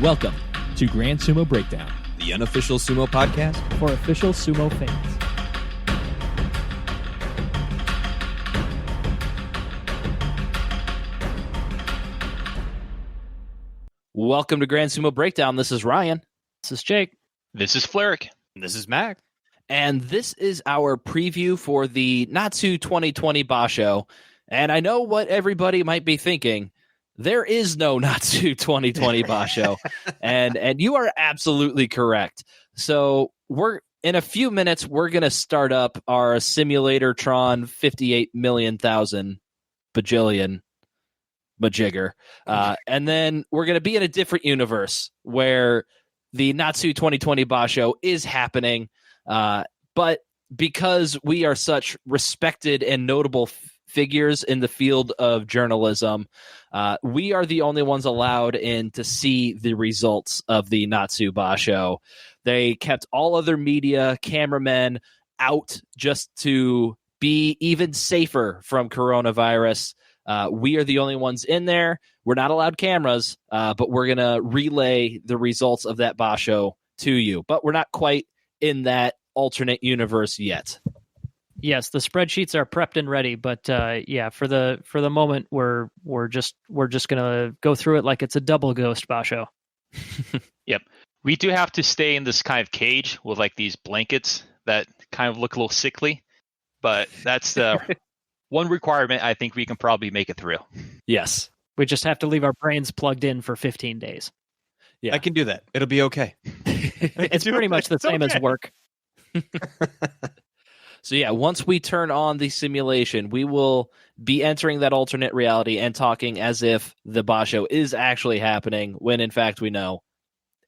Welcome to Grand Sumo Breakdown, the unofficial sumo podcast for official sumo fans. Welcome to Grand Sumo Breakdown. This is Ryan. This is Jake. This is Fleric. This is Mac. And this is our preview for the Natsu 2020 Basho. And I know what everybody might be thinking. There is no Natsu 2020 Basho. and you are absolutely correct. So in a few minutes, we're going to start up our Simulator Tron 58 million thousand bajillion majigger. And then we're going to be in a different universe where the Natsu 2020 Basho is happening. But because we are such respected and notable figures in the field of journalism, we are the only ones allowed in to see the results of the Natsu Basho. They kept all other media, cameramen out just to be even safer from coronavirus. We are the only ones in there. We're not allowed cameras, but we're going to relay the results of that Basho to you. But we're not quite in that alternate universe yet. Yes, the spreadsheets are prepped and ready, but for the moment we're just gonna go through it like it's a double ghost Basho. Yep. We do have to stay in this kind of cage with like these blankets that kind of look a little sickly, but that's the one requirement I think we can probably make it through. Yes. We just have to leave our brains plugged in for 15 days. Yeah, I can do that. It'll be okay. It's pretty much the same as work. So yeah, once we turn on the simulation, we will be entering that alternate reality and talking as if the Basho is actually happening, when in fact we know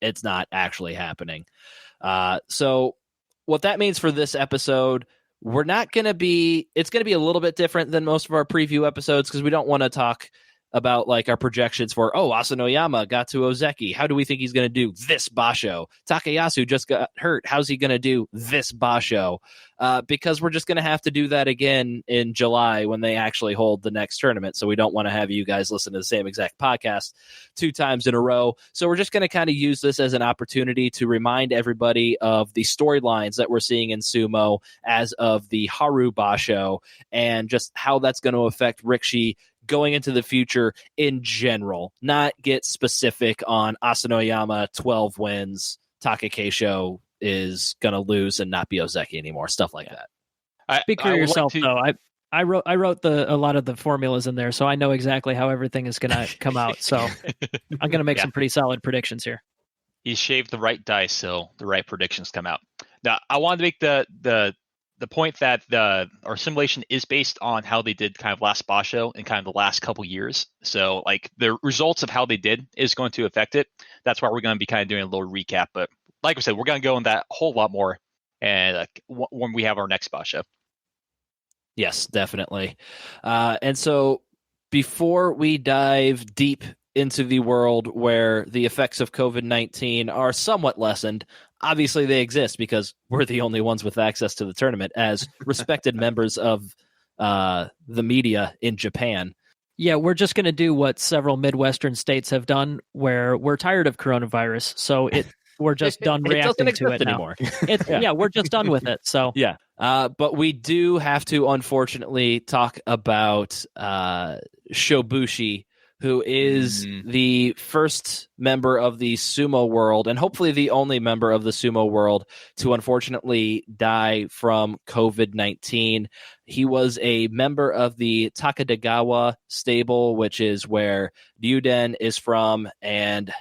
it's not actually happening. So what that means for this episode, it's going to be a little bit different than most of our preview episodes because we don't want to talk about like our projections for, Asanoyama got to Ozeki. How do we think he's going to do this Basho? Takayasu just got hurt. How's he going to do this Basho? Because we're just going to have to do that again in July when they actually hold the next tournament. So we don't want to have you guys listen to the same exact podcast 2 times in a row. So we're just going to kind of use this as an opportunity to remind everybody of the storylines that we're seeing in sumo as of the Haru Basho and just how that's going to affect Rikishi going into the future in general, not get specific on Asanoyama 12 wins, Takakeisho is going to lose and not be Ozeki anymore, stuff like that. Speak for yourself, though. I wrote a lot of the formulas in there, so I know exactly how everything is going to come out. So I'm going to make some pretty solid predictions here. He shaved the right dice, so the right predictions come out. Now, I wanted to make the point that our simulation is based on how they did kind of last Basho in kind of the last couple years. So like the results of how they did is going to affect it. That's why we're going to be kind of doing a little recap. But like I said, we're going to go in that a whole lot more and when we have our next Basho. Yes, definitely. And so before we dive deep into the world where the effects of COVID-19 are somewhat lessened, obviously they exist because we're the only ones with access to the tournament as respected members of the media in Japan. Yeah, we're just going to do what several Midwestern states have done, where we're tired of coronavirus, so we're just done reacting to it anymore. Yeah, we're just done with it. So yeah, but we do have to unfortunately talk about Shobushi, who is the first member of the sumo world, and hopefully the only member of the sumo world to unfortunately die from COVID-19. He was a member of the Takadagawa stable, which is where Ryuden is from, and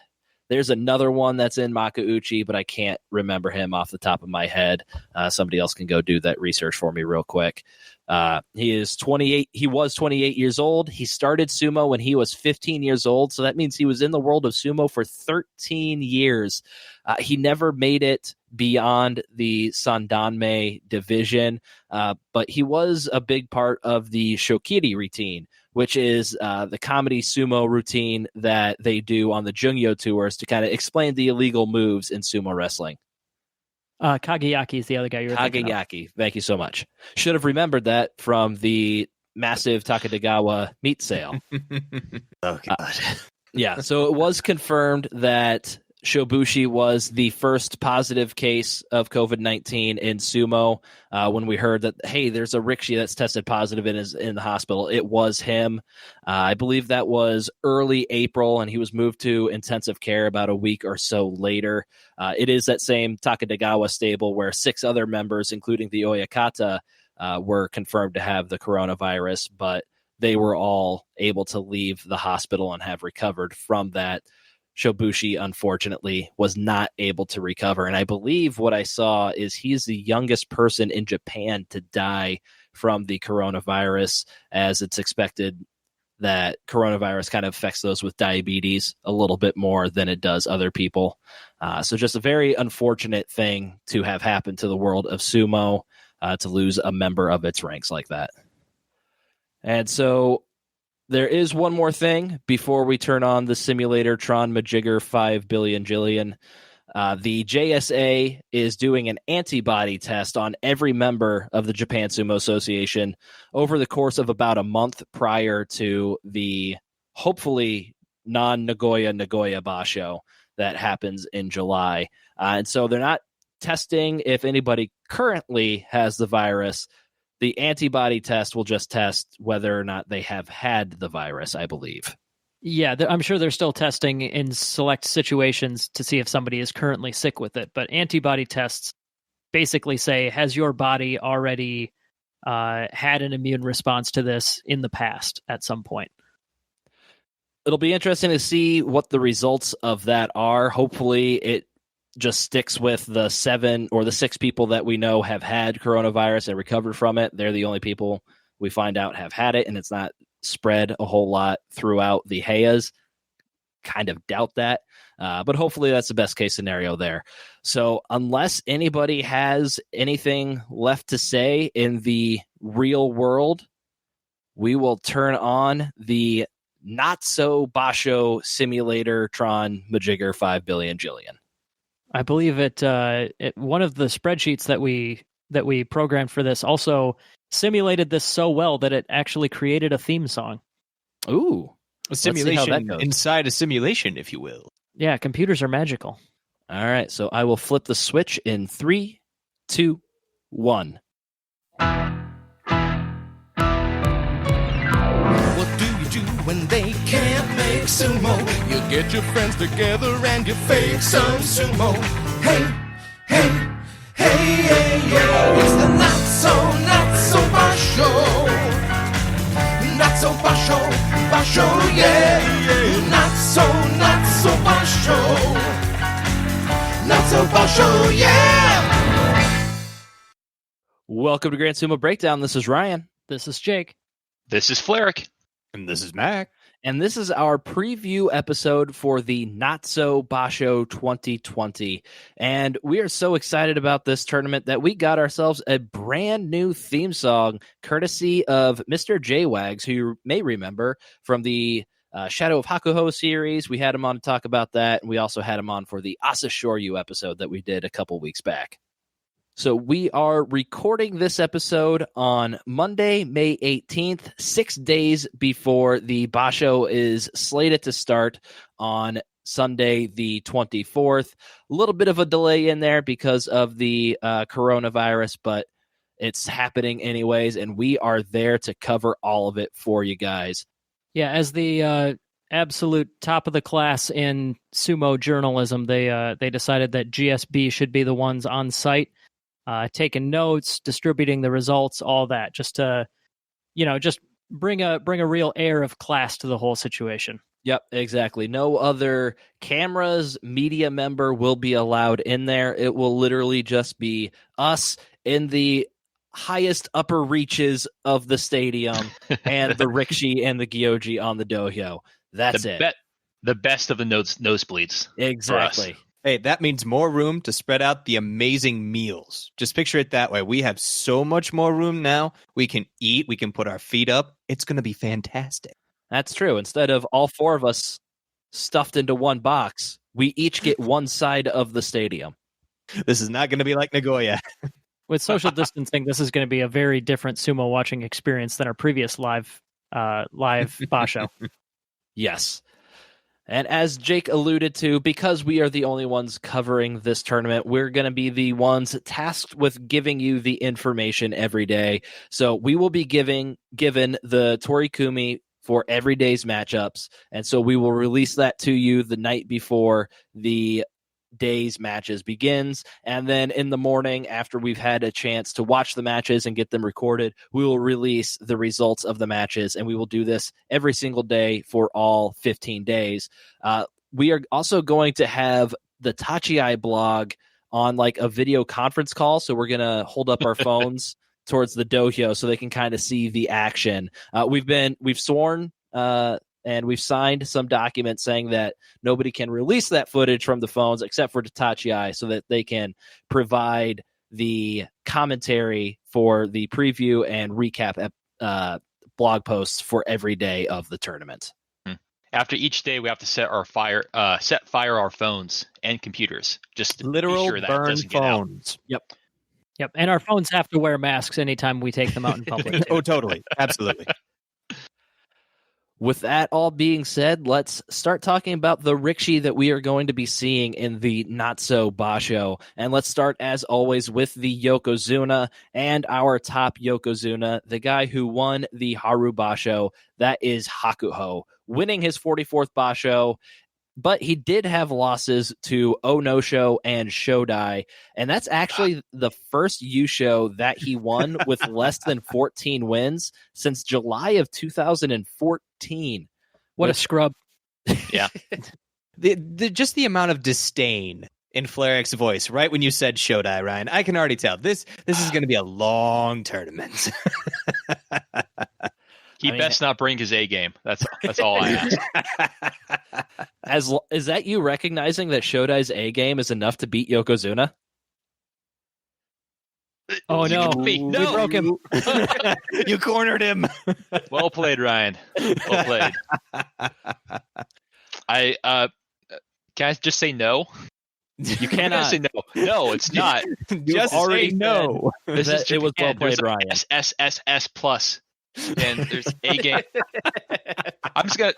there's another one that's in Makuuchi, but I can't remember him off the top of my head. Somebody else can go do that research for me real quick. He is 28. He was 28 years old. He started sumo when he was 15 years old. So that means he was in the world of sumo for 13 years. He never made it beyond the Sandanme division, but he was a big part of the Shokiri routine, which is the comedy sumo routine that they do on the Jungyo tours to kind of explain the illegal moves in sumo wrestling. Kagayaki is the other guy you're thinking of. Kagayaki, thank you so much. Should have remembered that from the massive Takadagawa meat sale. Oh, God. Yeah, so it was confirmed that Shobushi was the first positive case of COVID-19 in sumo. When we heard that, hey, there's a Rikishi that's tested positive and is in the hospital, it was him. I believe that was early April, and he was moved to intensive care about a week or so later. It is that same Takadagawa stable where 6 other members, including the Oyakata, were confirmed to have the coronavirus, but they were all able to leave the hospital and have recovered from that. Shobushi, unfortunately, was not able to recover. And I believe what I saw is he's the youngest person in Japan to die from the coronavirus, as it's expected that coronavirus kind of affects those with diabetes a little bit more than it does other people. So just a very unfortunate thing to have happened to the world of sumo, to lose a member of its ranks like that. And so there is one more thing before we turn on the simulator Tron Majigger 5 billion jillion. The JSA is doing an antibody test on every member of the Japan Sumo Association over the course of about a month prior to the hopefully non-Nagoya Basho that happens in July. And so they're not testing if anybody currently has the virus. The antibody test will just test whether or not they have had the virus, I believe. Yeah, I'm sure they're still testing in select situations to see if somebody is currently sick with it. But antibody tests basically say, has your body already had an immune response to this in the past at some point? It'll be interesting to see what the results of that are. Hopefully it just sticks with the 7 or the 6 people that we know have had coronavirus and recovered from it. They're the only people we find out have had it, and it's not spread a whole lot throughout the Heias. Kind of doubt that, but hopefully that's the best case scenario there. So unless anybody has anything left to say in the real world, we will turn on the not so Basho simulator Tron Majigger 5 billion jillion. I believe it one of the spreadsheets that we programmed for this also simulated this so well that it actually created a theme song. Ooh. A simulation inside a simulation, if you will. Yeah, computers are magical. All right, so I will flip the switch in 3, 2, 1. What do you do when they can't make sumo? You get your friends together and you fake some sumo. Hey, hey, hey, hey, hey. It's the not so Basho. Not so Basho, yeah, yeah. Not so Basho. Not so Basho, yeah. Welcome to Grand Sumo Breakdown. This is Ryan. This is Jake. This is Fleric. And this is Mac. And this is our preview episode for the Not So Basho 2020. And we are so excited about this tournament that we got ourselves a brand new theme song, courtesy of Mr. J-Wags, who you may remember from the Shadow of Hakuho series. We had him on to talk about that. And we also had him on for the Asa Shoryu episode that we did a couple weeks back. So we are recording this episode on Monday, May 18th, 6 days before the Basho is slated to start on Sunday, the 24th. A little bit of a delay in there because of the coronavirus, but it's happening anyways, and we are there to cover all of it for you guys. Yeah, as the absolute top of the class in sumo journalism, they decided that GSB should be the ones on site. Taking notes, distributing the results, all that, just to, just bring a real air of class to the whole situation. Yep, exactly. No other cameras, media member will be allowed in there. It will literally just be us in the highest upper reaches of the stadium and the Rikishi and the Gyoji on the dohyo. That's it. The best of the nosebleeds. Exactly. Hey, that means more room to spread out the amazing meals. Just picture it that way. We have so much more room now. We can eat. We can put our feet up. It's going to be fantastic. That's true. Instead of all 4 of us stuffed into one box, we each get one side of the stadium. This is not going to be like Nagoya. With social distancing, this is going to be a very different sumo watching experience than our previous live Basho. Yes. And as Jake alluded to, because we are the only ones covering this tournament, we're going to be the ones tasked with giving you the information every day. So we will be given the Torikumi for every day's matchups. And so we will release that to you the night before the day's matches begins. And then in the morning, after we've had a chance to watch the matches and get them recorded, we will release the results of the matches. And we will do this every single day for all 15 days. We are also going to have the Tachi blog on like a video conference call. So we're going to hold up our phones towards the dojo so they can kind of see the action. We've sworn and we've signed some documents saying that nobody can release that footage from the phones except for Tachi so that they can provide the commentary for the preview and recap blog posts for every day of the tournament. After each day, we have to set fire our phones and computers. Just to Literal be sure that burn doesn't get out. phones. Yep, and our phones have to wear masks anytime we take them out in public. Oh, totally. Absolutely. With that all being said, let's start talking about the Rikishi that we are going to be seeing in the Natsu Basho. And let's start, as always, with the Yokozuna and our top Yokozuna, the guy who won the Haru Basho. That is Hakuho, winning his 44th Basho. But he did have losses to Onosho and Shodai. And that's actually the first Yusho that he won with less than 14 wins since July of 2014. What a scrub. Yeah. Just the amount of disdain in Flaric's voice, right when you said Shodai, Ryan, I can already tell. This is going to be a long tournament. He best not bring his A game. That's all I ask. Is that you recognizing that Shodai's A game is enough to beat Yokozuna? Oh no, We broke him. You cornered him. Well played, Ryan. Well played. Can I just say no? You cannot say no. No, it's not. Just already say no. This is it was well Japan. played, There's like Ryan. SSSS plus. And there's A game. I'm just gonna.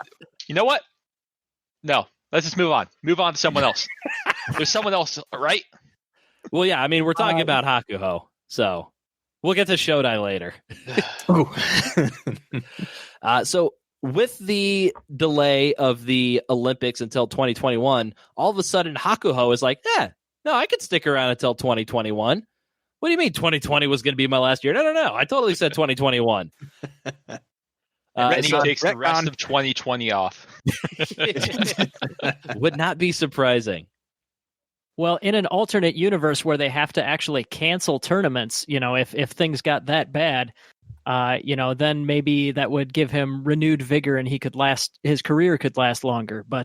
You know what? No. Let's just move on. Move on to someone else. There's someone else, right? Well, yeah, I mean, we're talking about Hakuho, so we'll get to Shodai later. So with the delay of the Olympics until 2021, all of a sudden Hakuho is like, no, I could stick around until 2021. What do you mean 2020 was going to be my last year? No. I totally said 2021. And he takes the rest of 2020 off. Would not be surprising. Well, in an alternate universe where they have to actually cancel tournaments, if things got that bad, then maybe that would give him renewed vigor and his career could last longer. But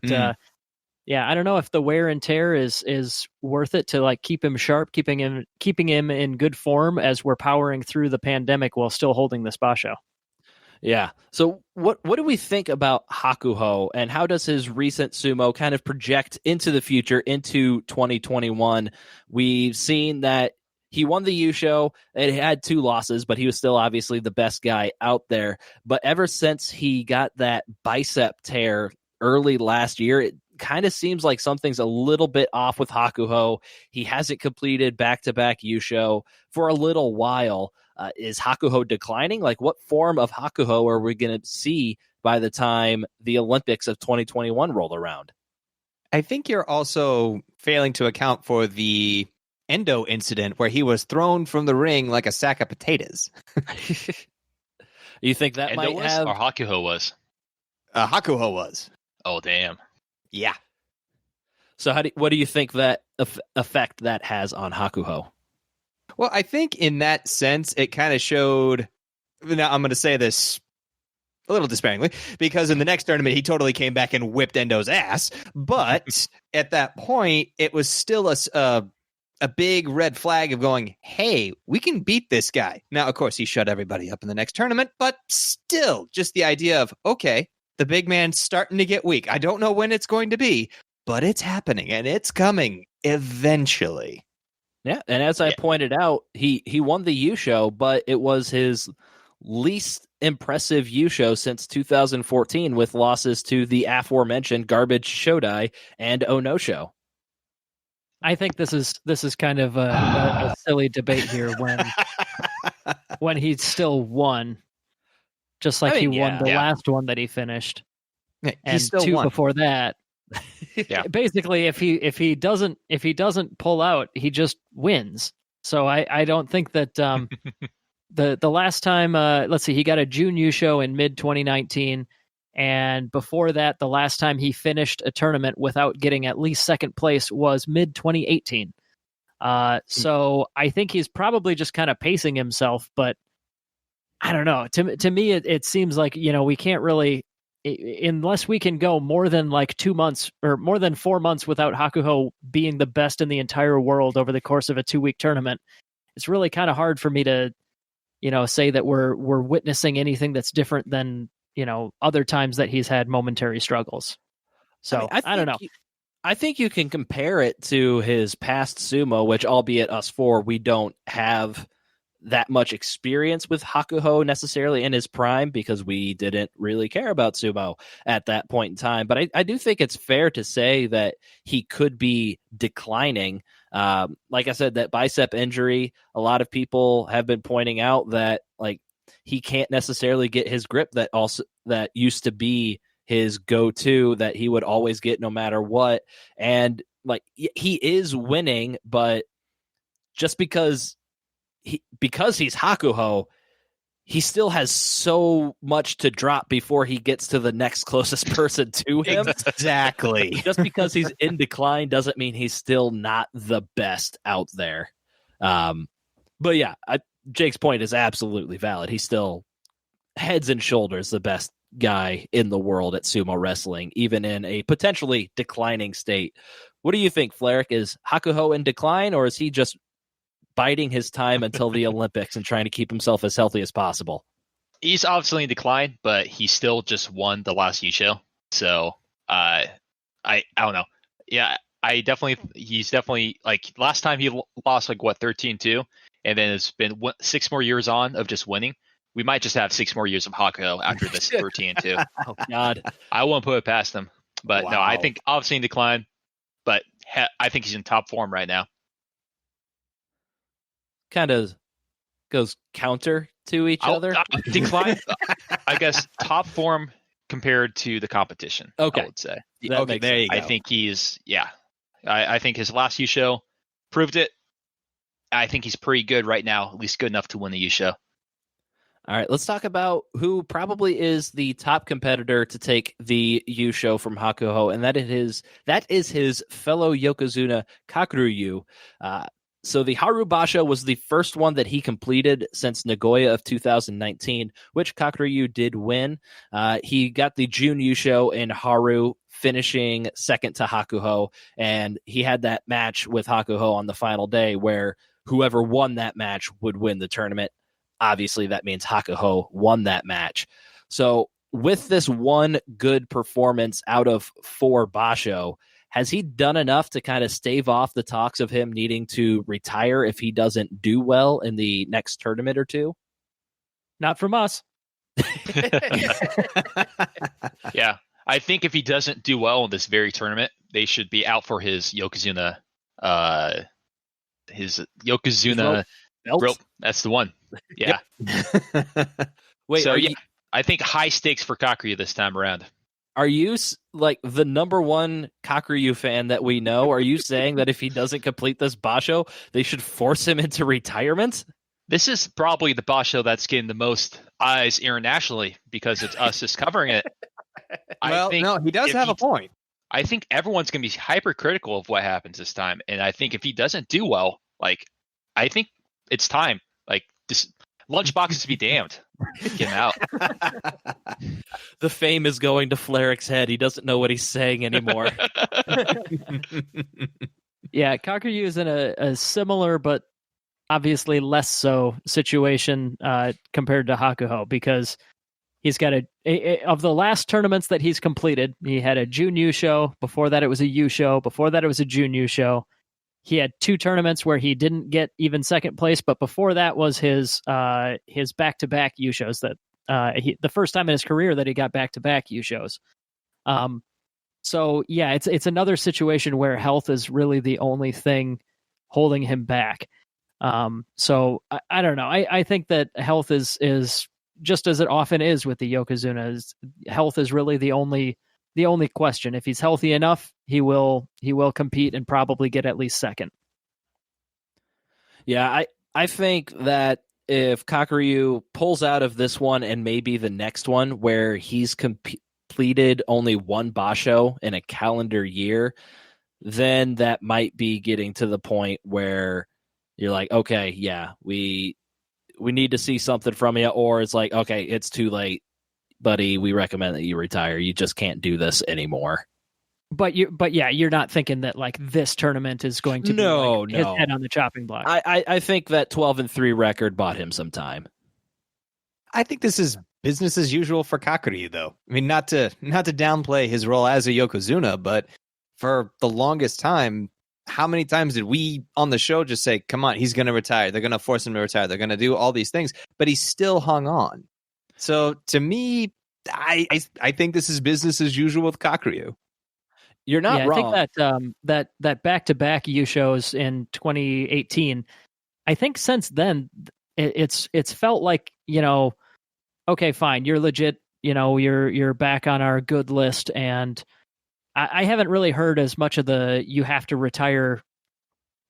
yeah, I don't know if the wear and tear is worth it to like keep him sharp, keeping him in good form as we're powering through the pandemic while still holding this Basho. Yeah. So what do we think about Hakuho, and how does his recent sumo kind of project into the future, into 2021? We've seen that he won the Yusho. It had 2 losses, but he was still obviously the best guy out there. But ever since he got that bicep tear early last year, it kind of seems like something's a little bit off with Hakuho. He hasn't completed back-to-back Yusho for a little while. Is Hakuho declining? Like, what form of Hakuho are we going to see by the time the Olympics of 2021 roll around? I think you're also failing to account for the Endo incident where he was thrown from the ring like a sack of potatoes. You think that Endo might have... or Hakuho was? Hakuho was. Oh, damn. Yeah. So what do you think that effect that has on Hakuho? Well, I think in that sense, it kind of showed. Now, I'm going to say this a little despairingly, because in the next tournament, he totally came back and whipped Endo's ass. But at that point, it was still a big red flag of going, hey, we can beat this guy. Now, of course, he shut everybody up in the next tournament, but still just the idea of, okay, the big man's starting to get weak. I don't know when it's going to be, but it's happening and it's coming eventually. Yeah, and as I pointed out, he won the Yusho, but it was his least impressive Yusho since 2014 with losses to the aforementioned Garbage Shodai and Onosho. I think this is kind of a silly debate here when he still won, just like he won the last one that he finished, and still 2 won. before that. Yeah. Basically, if he doesn't pull out, he just wins. So I don't think that the last time let's see, he got a June Yusho in mid 2019. And before that, the last time he finished a tournament without getting at least second place was mid 2018. So I think he's probably just kind of pacing himself, but I don't know. To me, it seems like, we can't really, unless we can go more than like 2 months or more than 4 months without Hakuho being the best in the entire world over the course of a 2-week tournament. It's really kind of hard for me to, say that we're witnessing anything that's different than, other times that he's had momentary struggles. So I don't know. I think you can compare it to his past sumo, which, albeit us four, we don't have that much experience with Hakuho necessarily in his prime because we didn't really care about sumo at that point in time. But I do think it's fair to say that he could be declining. Like I said, that bicep injury, a lot of people have been pointing out that he can't necessarily get his grip that used to be his go-to that he would always get no matter what. And he is winning, but just because he's Hakuho, he still has so much to drop before he gets to the next closest person to him. Exactly. Just because he's in decline doesn't mean he's still not the best out there. But yeah, Jake's point is absolutely valid. He's still heads and shoulders the best guy in the world at sumo wrestling, even in a potentially declining state. What do you think, Flerick? Is Hakuho in decline, or is he just biding his time until the Olympics and trying to keep himself as healthy as possible? He's obviously in decline, but he still just won the last Yusho. So I don't know. Yeah, he's definitely last time he lost 13-2, and then it's been 6 more years on of just winning. We might just have 6 more years of Hakuho after this 13-2. Oh God, I won't put it past him. But no, I think obviously in decline, but I think he's in top form right now. Kind of goes counter to each other. Decline, I guess, top form compared to the competition. Okay. I would say. Okay, there you go. I think he's I think his last Yusho proved it. I think he's pretty good right now, at least good enough to win the Yusho. All right, let's talk about who probably is the top competitor to take the Yusho from Hakuho, and that is his fellow Yokozuna Kakuryu. So the Haru Basho was the first one that he completed since Nagoya of 2019, which Kakuryu did win. He got the June Yusho in Haru, finishing second to Hakuho, and he had that match with Hakuho on the final day where whoever won that match would win the tournament. Obviously, that means Hakuho won that match. So with this one good performance out of 4 Basho, has he done enough to kind of stave off the talks of him needing to retire if he doesn't do well in the next tournament or two? Not from us. Yeah. I think if he doesn't do well in this very tournament, they should be out for his Yokozuna Belt? That's the one. Yeah. Wait, so I think high stakes for Kakuryu this time around. Are you the number one Kakuryu fan that we know? Are you saying that if he doesn't complete this Basho, they should force him into retirement? This is probably the Basho that's getting the most eyes internationally because it's us just covering it. No, he does have a point. I think everyone's going to be hypercritical of what happens this time. And I think if he doesn't do well, I think it's time. This lunchboxes be damned. Get him out. The fame is going to Flerick's head. He doesn't know what he's saying anymore. Yeah, Kakuryu is in a similar but obviously less so situation compared to Hakuho because he's got of the last tournaments that he's completed, he had a June Yusho. Before that, it was a Yusho. Before that, it was a June Yusho. He had 2 tournaments where he didn't get even second place, but before that was his back-to-back Yushos that the first time in his career that he got back-to-back Yushos. So yeah, it's another situation where health is really the only thing holding him back. So I don't know. I think that health is just as it often is with the Yokozuna. Health is really the only question. If he's healthy enough, he will compete and probably get at least second. Yeah, I think that if Kakaryu pulls out of this one and maybe the next one where he's completed only one Basho in a calendar year, then that might be getting to the point where you're like, okay, yeah, we need to see something from you, or it's like, okay, it's too late, buddy. We recommend that you retire. You just can't do this anymore. But you're not thinking that like this tournament is going to be his head on the chopping block. I think that 12-3 record bought him some time. I think this is business as usual for Kakaryu, though. I mean, not to downplay his role as a Yokozuna, but for the longest time, how many times did we on the show just say, come on, he's going to retire. They're going to force him to retire. They're going to do all these things, but he still hung on. So to me, I think this is business as usual with Kakaryu. You're not wrong. I think that back-to-back Yushos in 2018, I think since then it's felt like, okay, fine, you're legit, you're back on our good list, and I haven't really heard as much of the you have to retire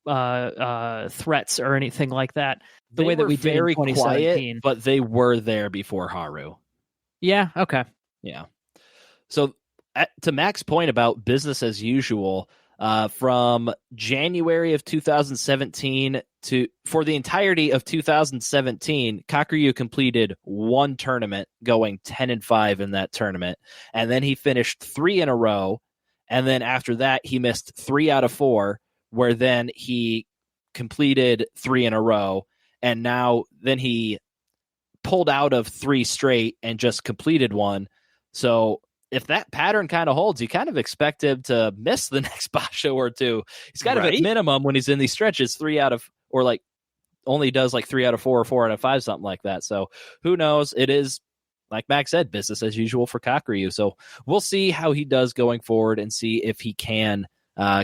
threats or anything like that. The way that we did in 2017, quiet, but they were there before Haru. Yeah. Okay. Yeah. So to Mac's point about business as usual, from January of 2017 for the entirety of 2017, Kakaryu completed one tournament, going 10-5 in that tournament, and then he finished 3 in a row, and then after that he missed 3 out of 4, where then he completed 3 in a row, and then he pulled out of 3 straight and just completed 1. So if that pattern kind of holds, you kind of expect him to miss the next Basho or 2. He's kind of at minimum when he's in these stretches, 3 out of, or like only does like 3 out of 4 or 4 out of 5, something like that. So who knows? It is, like Max said, business as usual for Kakaryu. So we'll see how he does going forward and see if he can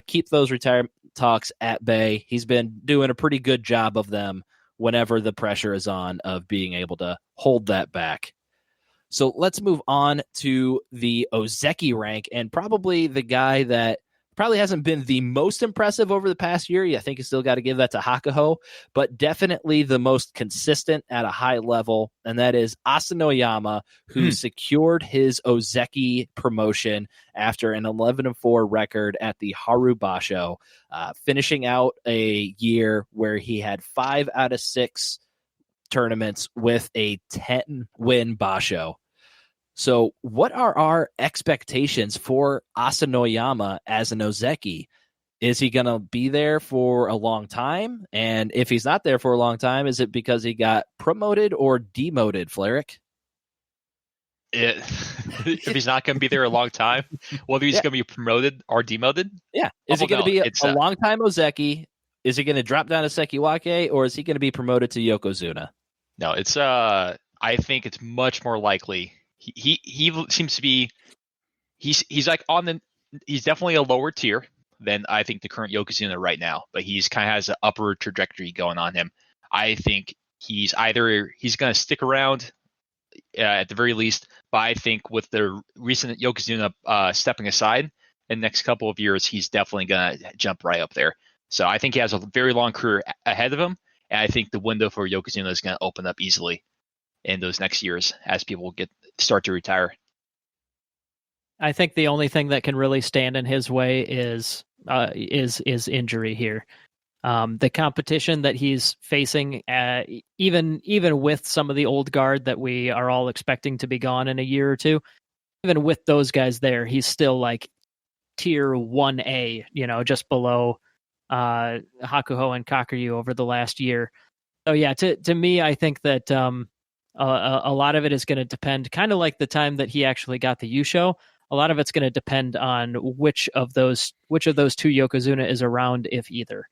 keep those retirement talks at bay. He's been doing a pretty good job of them whenever the pressure is on, of being able to hold that back. So let's move on to the Ozeki rank, and probably the guy that probably hasn't been the most impressive over the past year. I think you still got to give that to Hakuho, but definitely the most consistent at a high level, and that is Asanoyama, who secured his Ozeki promotion after an 11-4 record at the Haru Basho, finishing out a year where he had 5 out of 6 tournaments with a 10-win Basho. So what are our expectations for Asanoyama as an Ozeki? Is he going to be there for a long time? And if he's not there for a long time, is it because he got promoted or demoted, Flerick? If he's not going to be there a long time, whether he's going to be promoted or demoted? Yeah. Is he going to be a long-time Ozeki? Is he going to drop down to Sekiwake, or is he going to be promoted to Yokozuna? No, it's I think it's much more likely. He seems to be he's like he's definitely a lower tier than I think the current Yokozuna right now, but he's kind of has an upward trajectory going on him. I think he's going to stick around at the very least, but I think with the recent Yokozuna stepping aside in the next couple of years, he's definitely going to jump right up there. So I think he has a very long career ahead of him, and I think the window for Yokozuna is going to open up easily in those next years as people start to retire. I think the only thing that can really stand in his way is injury here. The competition that he's facing, even with some of the old guard that we are all expecting to be gone in a year or two, even with those guys there, he's still like tier 1A, just below Hakuho and Kakaryu over the last year. So yeah, to me, I think that a lot of it is going to depend, kind of like the time that he actually got the Yusho. A lot of it's going to depend on which of those two Yokozuna is around, if either.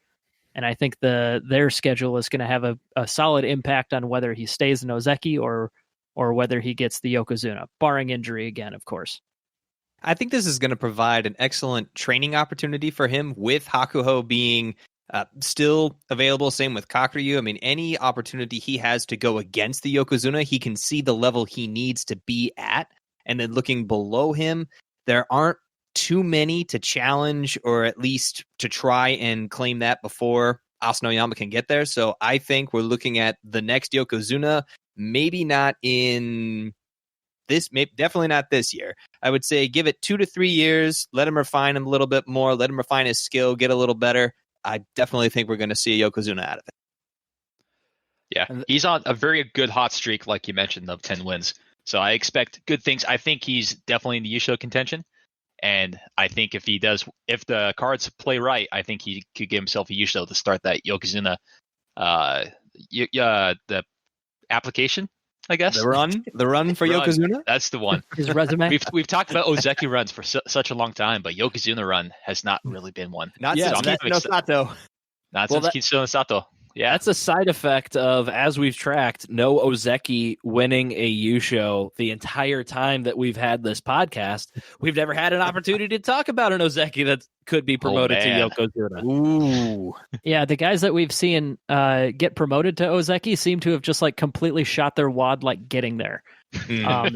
And I think their schedule is going to have a solid impact on whether he stays in Ozeki or or whether he gets the Yokozuna, barring injury again, of course. I think this is going to provide an excellent training opportunity for him with Hakuho being still available. Same with Kakuryu. I mean, any opportunity he has to go against the Yokozuna, he can see the level he needs to be at. And then looking below him, there aren't too many to challenge or at least to try and claim that before Asanoyama can get there. So I think we're looking at the next Yokozuna, maybe not in this, definitely not this year. I would say give it 2 to 3 years, let him refine him a little bit more, let him refine his skill, get a little better. I definitely think we're going to see a Yokozuna out of it. Yeah, he's on a very good hot streak, like you mentioned, of 10 wins. So I expect good things. I think he's definitely in the Yusho contention. And I think if the cards play right, I think he could give himself a Yusho to start that Yokozuna, the application, I guess. The run for Yokozuna? That's the one. His resume? We've talked about Ozeki runs for such a long time, but Yokozuna run has not really been one. Not since Kitsuno Sato. Not since Kitsuno Sato. Yeah, that's a side effect of, as we've tracked, no Ozeki winning a Yusho the entire time that we've had this podcast. We've never had an opportunity to talk about an Ozeki that could be promoted to Yokozuna. Ooh. Yeah, the guys that we've seen get promoted to Ozeki seem to have just like completely shot their wad like getting there.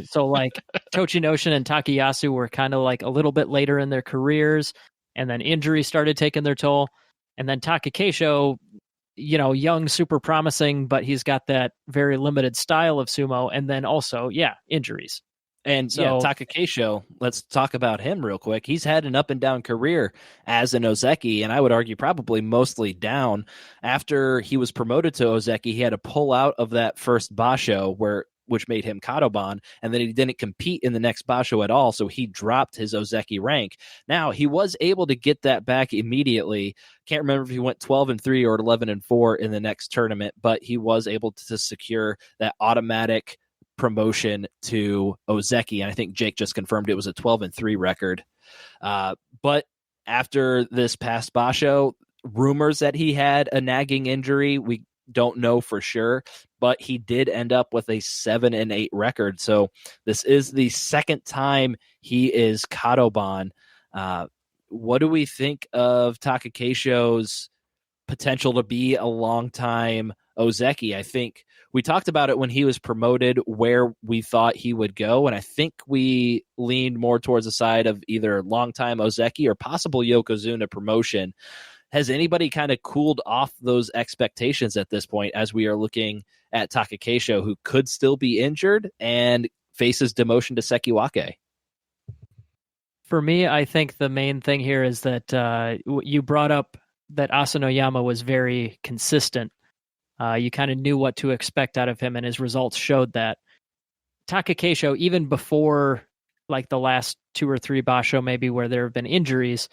So like Tochinoshin and Takayasu were kind of like a little bit later in their careers, and then injury started taking their toll. And then Takakeisho, young, super promising, but he's got that very limited style of sumo. And then also, injuries. And so Takakeisho, let's talk about him real quick. He's had an up and down career as an Ozeki, and I would argue probably mostly down. After he was promoted to Ozeki, he had to pull out of that first Basho which made him Kadoban, and then he didn't compete in the next Basho at all, so he dropped his Ozeki rank. Now, he was able to get that back immediately. Can't remember if he went 12-3 or 11-4 in the next tournament, but he was able to secure that automatic promotion to Ozeki, and I think Jake just confirmed it was a 12-3 record. But after this past Basho, rumors that he had a nagging injury, we don't know for sure, but he did end up with a 7-8 record. So this is the second time he is Kadoban. What do we think of Takakeisho's potential to be a long-time Ozeki? I think we talked about it when he was promoted, where we thought he would go, and I think we leaned more towards the side of either long-time Ozeki or possible Yokozuna promotion. Has anybody kind of cooled off those expectations at this point as we are looking at Takakeisho, who could still be injured and faces demotion to Sekiwake? For me, I think the main thing here is that you brought up that Asanoyama was very consistent. You kind of knew what to expect out of him, and his results showed that. Takakeisho, even before like the last 2 or 3 Basho maybe where there have been injuries,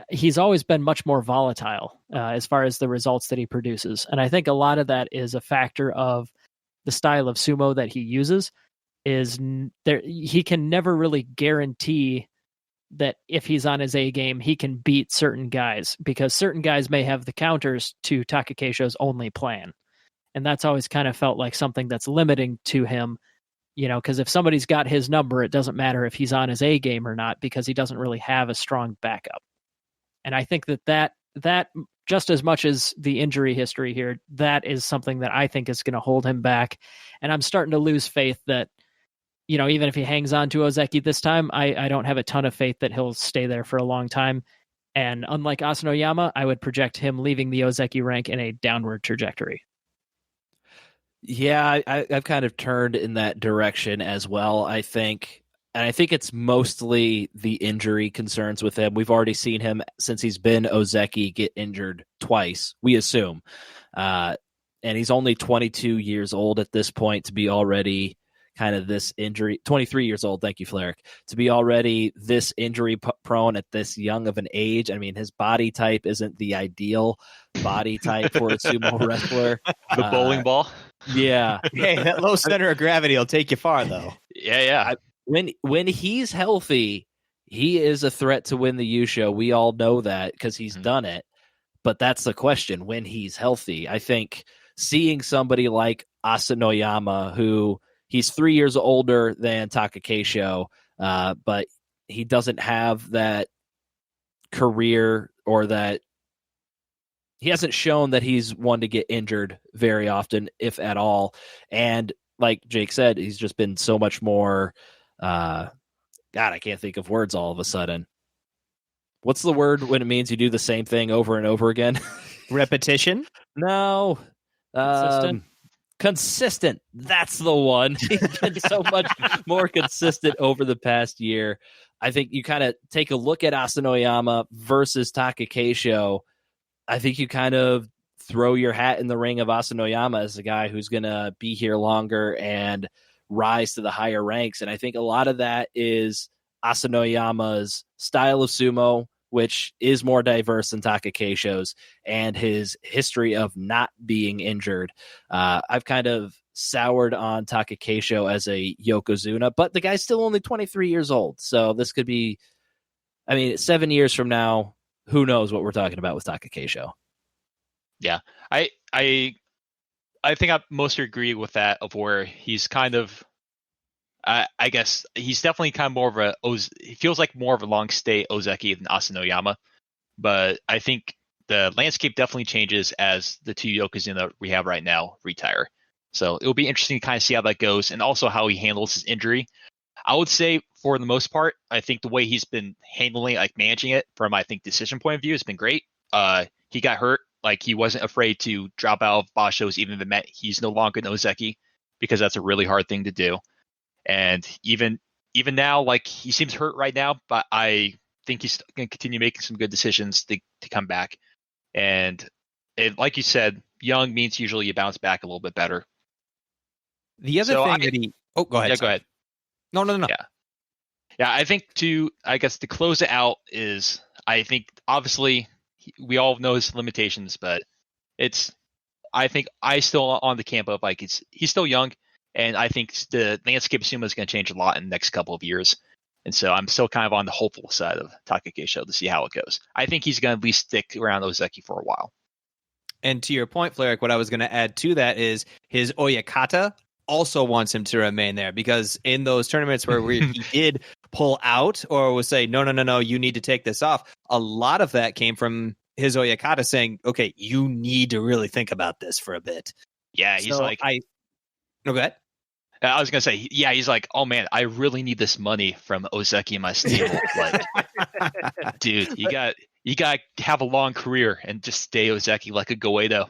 he's always been much more volatile as far as the results that he produces. And I think a lot of that is a factor of the style of sumo that he uses. He can never really guarantee that if he's on his A game, he can beat certain guys, because certain guys may have the counters to Takakeisho's only plan. And that's always kind of felt like something that's limiting to him, because if somebody's got his number, it doesn't matter if he's on his A game or not, because he doesn't really have a strong backup. And I think that just as much as the injury history here, that is something that I think is going to hold him back. And I'm starting to lose faith that, even if he hangs on to Ozeki this time, I don't have a ton of faith that he'll stay there for a long time. And unlike Asanoyama, I would project him leaving the Ozeki rank in a downward trajectory. Yeah, I've kind of turned in that direction as well, I think. And I think it's mostly the injury concerns with him. We've already seen him, since he's been Ozeki, get injured twice, we assume. And he's only 22 years old at this point to be already kind of this injury. 23 years old, thank you, Flerick. To be already this injury prone at this young of an age. I mean, his body type isn't the ideal body type for a sumo wrestler. The bowling ball? Yeah. Hey, that low center of gravity will take you far, though. Yeah. When he's healthy, he is a threat to win the Yusho. We all know that because he's done it. But that's the question, when he's healthy. I think seeing somebody like Asanoyama, who he's 3 years older than Takakeisho, but he doesn't have that career or that he hasn't shown that he's one to get injured very often, if at all. And like Jake said, he's just been so much more, God, I can't think of words all of a sudden. What's the word when it means you do the same thing over and over again? Repetition? No. Consistent. That's the one. He's been so much more consistent over the past year. I think you kind of take a look at Asanoyama versus Takakeisho. I think you kind of throw your hat in the ring of Asanoyama as a guy who's going to be here longer and rise to the higher ranks. And I think a lot of that is Asanoyama's style of sumo, which is more diverse than Takakeisho's, and his history of not being injured. I've kind of soured on Takakeisho as a Yokozuna, but the guy's still only 23 years old. So this could be, 7 years from now, who knows what we're talking about with Takakeisho. Yeah, I think I mostly agree with that, of where he's kind of, I guess he's definitely kind of more of he feels like more of a long stay Ozeki than Asanoyama, but I think the landscape definitely changes as the two Yokozuna we have right now retire. So it'll be interesting to kind of see how that goes, and also how he handles his injury. I would say for the most part, I think the way he's been handling, like managing it from, I think, decision point of view has been great. He got hurt. Like, he wasn't afraid to drop out of Basho's, even if it meant he's no longer an Ozeki, because that's a really hard thing to do. And even now, like, he seems hurt right now, but I think he's going to continue making some good decisions to come back. And like you said, young means usually you bounce back a little bit better. The other thing that he... Oh, go ahead. Yeah, go ahead. No. Yeah, I think to close it out is, I think, obviously, we all know his limitations, but I think I still on the camp of, like, he's still young, and I think the landscape of sumo is going to change a lot in the next couple of years. And so I'm still kind of on the hopeful side of Takakeisho to see how it goes. I think he's going to at least stick around Ozeki for a while. And to your point, Fleric, what I was going to add to that is his Oyakata also wants him to remain there, because in those tournaments where he did pull out or was say, no, you need to take this off, a lot of that came from his Oyakata saying, okay, you need to really think about this for a bit. Yeah, he's so like... No, go ahead. I was going to say, yeah, he's like, oh man, I really need this money from Ozeki in my stable. Like, dude, you got to have a long career and just stay Ozeki like a Goedo.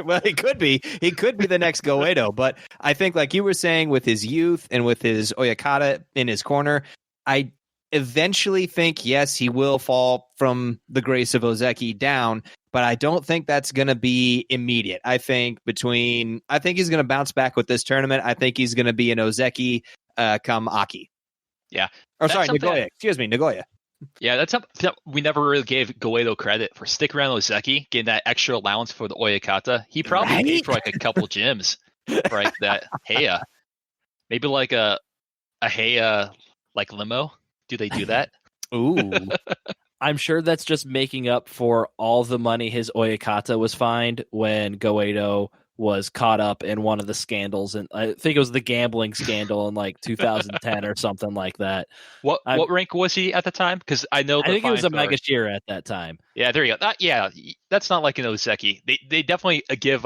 Well, he could be the next Goedo, but I think, like you were saying, with his youth and with his Oyakata in his corner, I eventually think, yes, he will fall from the grace of Ozeki down, but I don't think that's going to be immediate. I think he's going to bounce back with this tournament. I think he's going to be an Ozeki come Aki. Yeah. Or sorry, Nagoya. Excuse me, Nagoya. Yeah, that's something we never really gave Goedo credit for. Stick around Ozeki, getting that extra allowance for the Oyakata. He probably paid for like a couple gyms for like that Heya. Maybe like a Heya like limo. Do they do that? Ooh. I'm sure that's just making up for all the money his Oyakata was fined when Goedo was caught up in one of the scandals, and I think it was the gambling scandal in like 2010 or something like that. What rank was he at the time? Because I know I think it was a Megashira at that time. Yeah, there you go. That's not like an Ozeki. They definitely give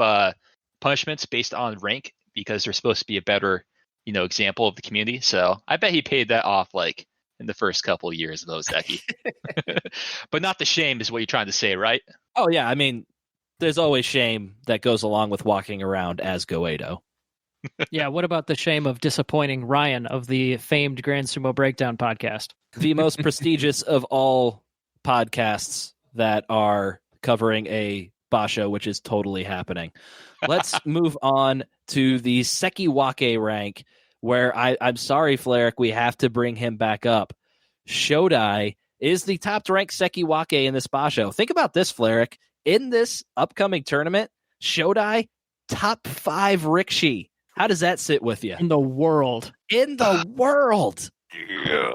punishments based on rank, because they're supposed to be a better example of the community. So I bet he paid that off like in the first couple of years of Ozeki. But not the shame is what you're trying to say, right? Oh yeah, I mean, there's always shame that goes along with walking around as Goedo. Yeah, what about the shame of disappointing Ryan of the famed Grand Sumo Breakdown podcast? The most prestigious of all podcasts that are covering a Basho, which is totally happening. Let's move on to the Sekiwake rank, where I'm sorry, Fleric, we have to bring him back up. Shodai is the top-ranked Sekiwake in this Basho. Think about this, Fleric. In this upcoming tournament, Shodai, top 5 Rikshi. How does that sit with you? In the world. In the world. Yeah.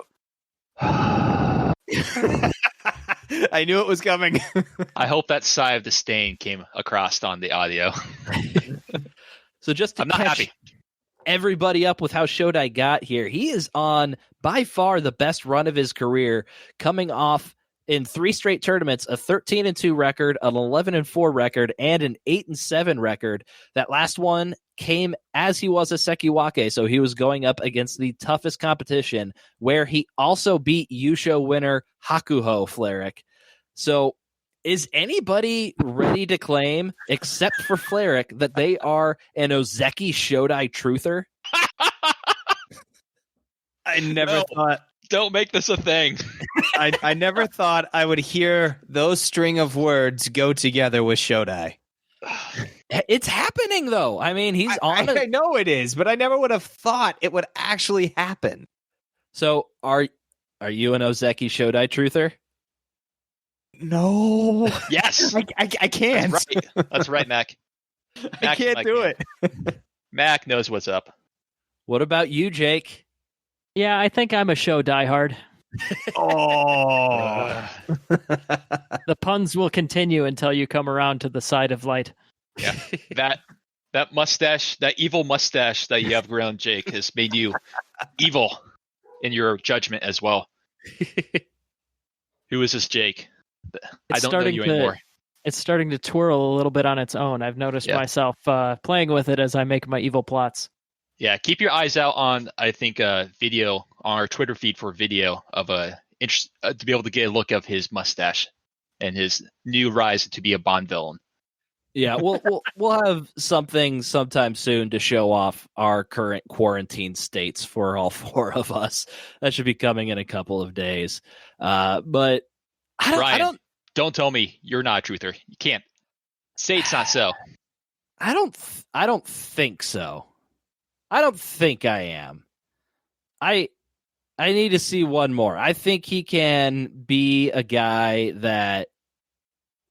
I knew it was coming. I hope that sigh of disdain came across on the audio. So just to I'm not happy. everybody up with how Shodai got here. He is on by far the best run of his career, coming off in 3 straight tournaments, a 13-2 record, an 11-4 record, and an 8-7 record. That last one came as he was a Sekiwake, so he was going up against the toughest competition, where he also beat Yusho winner Hakuho Fleric. So is anybody ready to claim, except for Fleric, that they are an Ozeki Shodai truther? I never thought. Don't make this a thing. I never thought I would hear those string of words go together with Shodai. It's happening, though. I mean, he's on. I know it is, but I never would have thought it would actually happen. So, are you an Ozeki Shodai truther? No. Yes. I can't. That's right. That's right, Mac. I can't do it. Mac knows what's up. What about you, Jake? Yeah, I think I'm a show diehard. Oh. The puns will continue until you come around to the side of light. Yeah. That mustache, that evil mustache that you have around Jake has made you evil in your judgment as well. Who is this Jake? I don't know you anymore. It's starting to twirl a little bit on its own. I've noticed myself playing with it as I make my evil plots. Yeah, keep your eyes out on, I think, video on our Twitter feed for a video of to be able to get a look of his mustache and his new rise to be a Bond villain. Yeah, we'll have something sometime soon to show off our current quarantine states for all 4 of us. That should be coming in a couple of days. But Brian, don't tell me you're not a truther. You can't say it's not so. I don't think so. I don't think I am. I need to see one more. I think he can be a guy that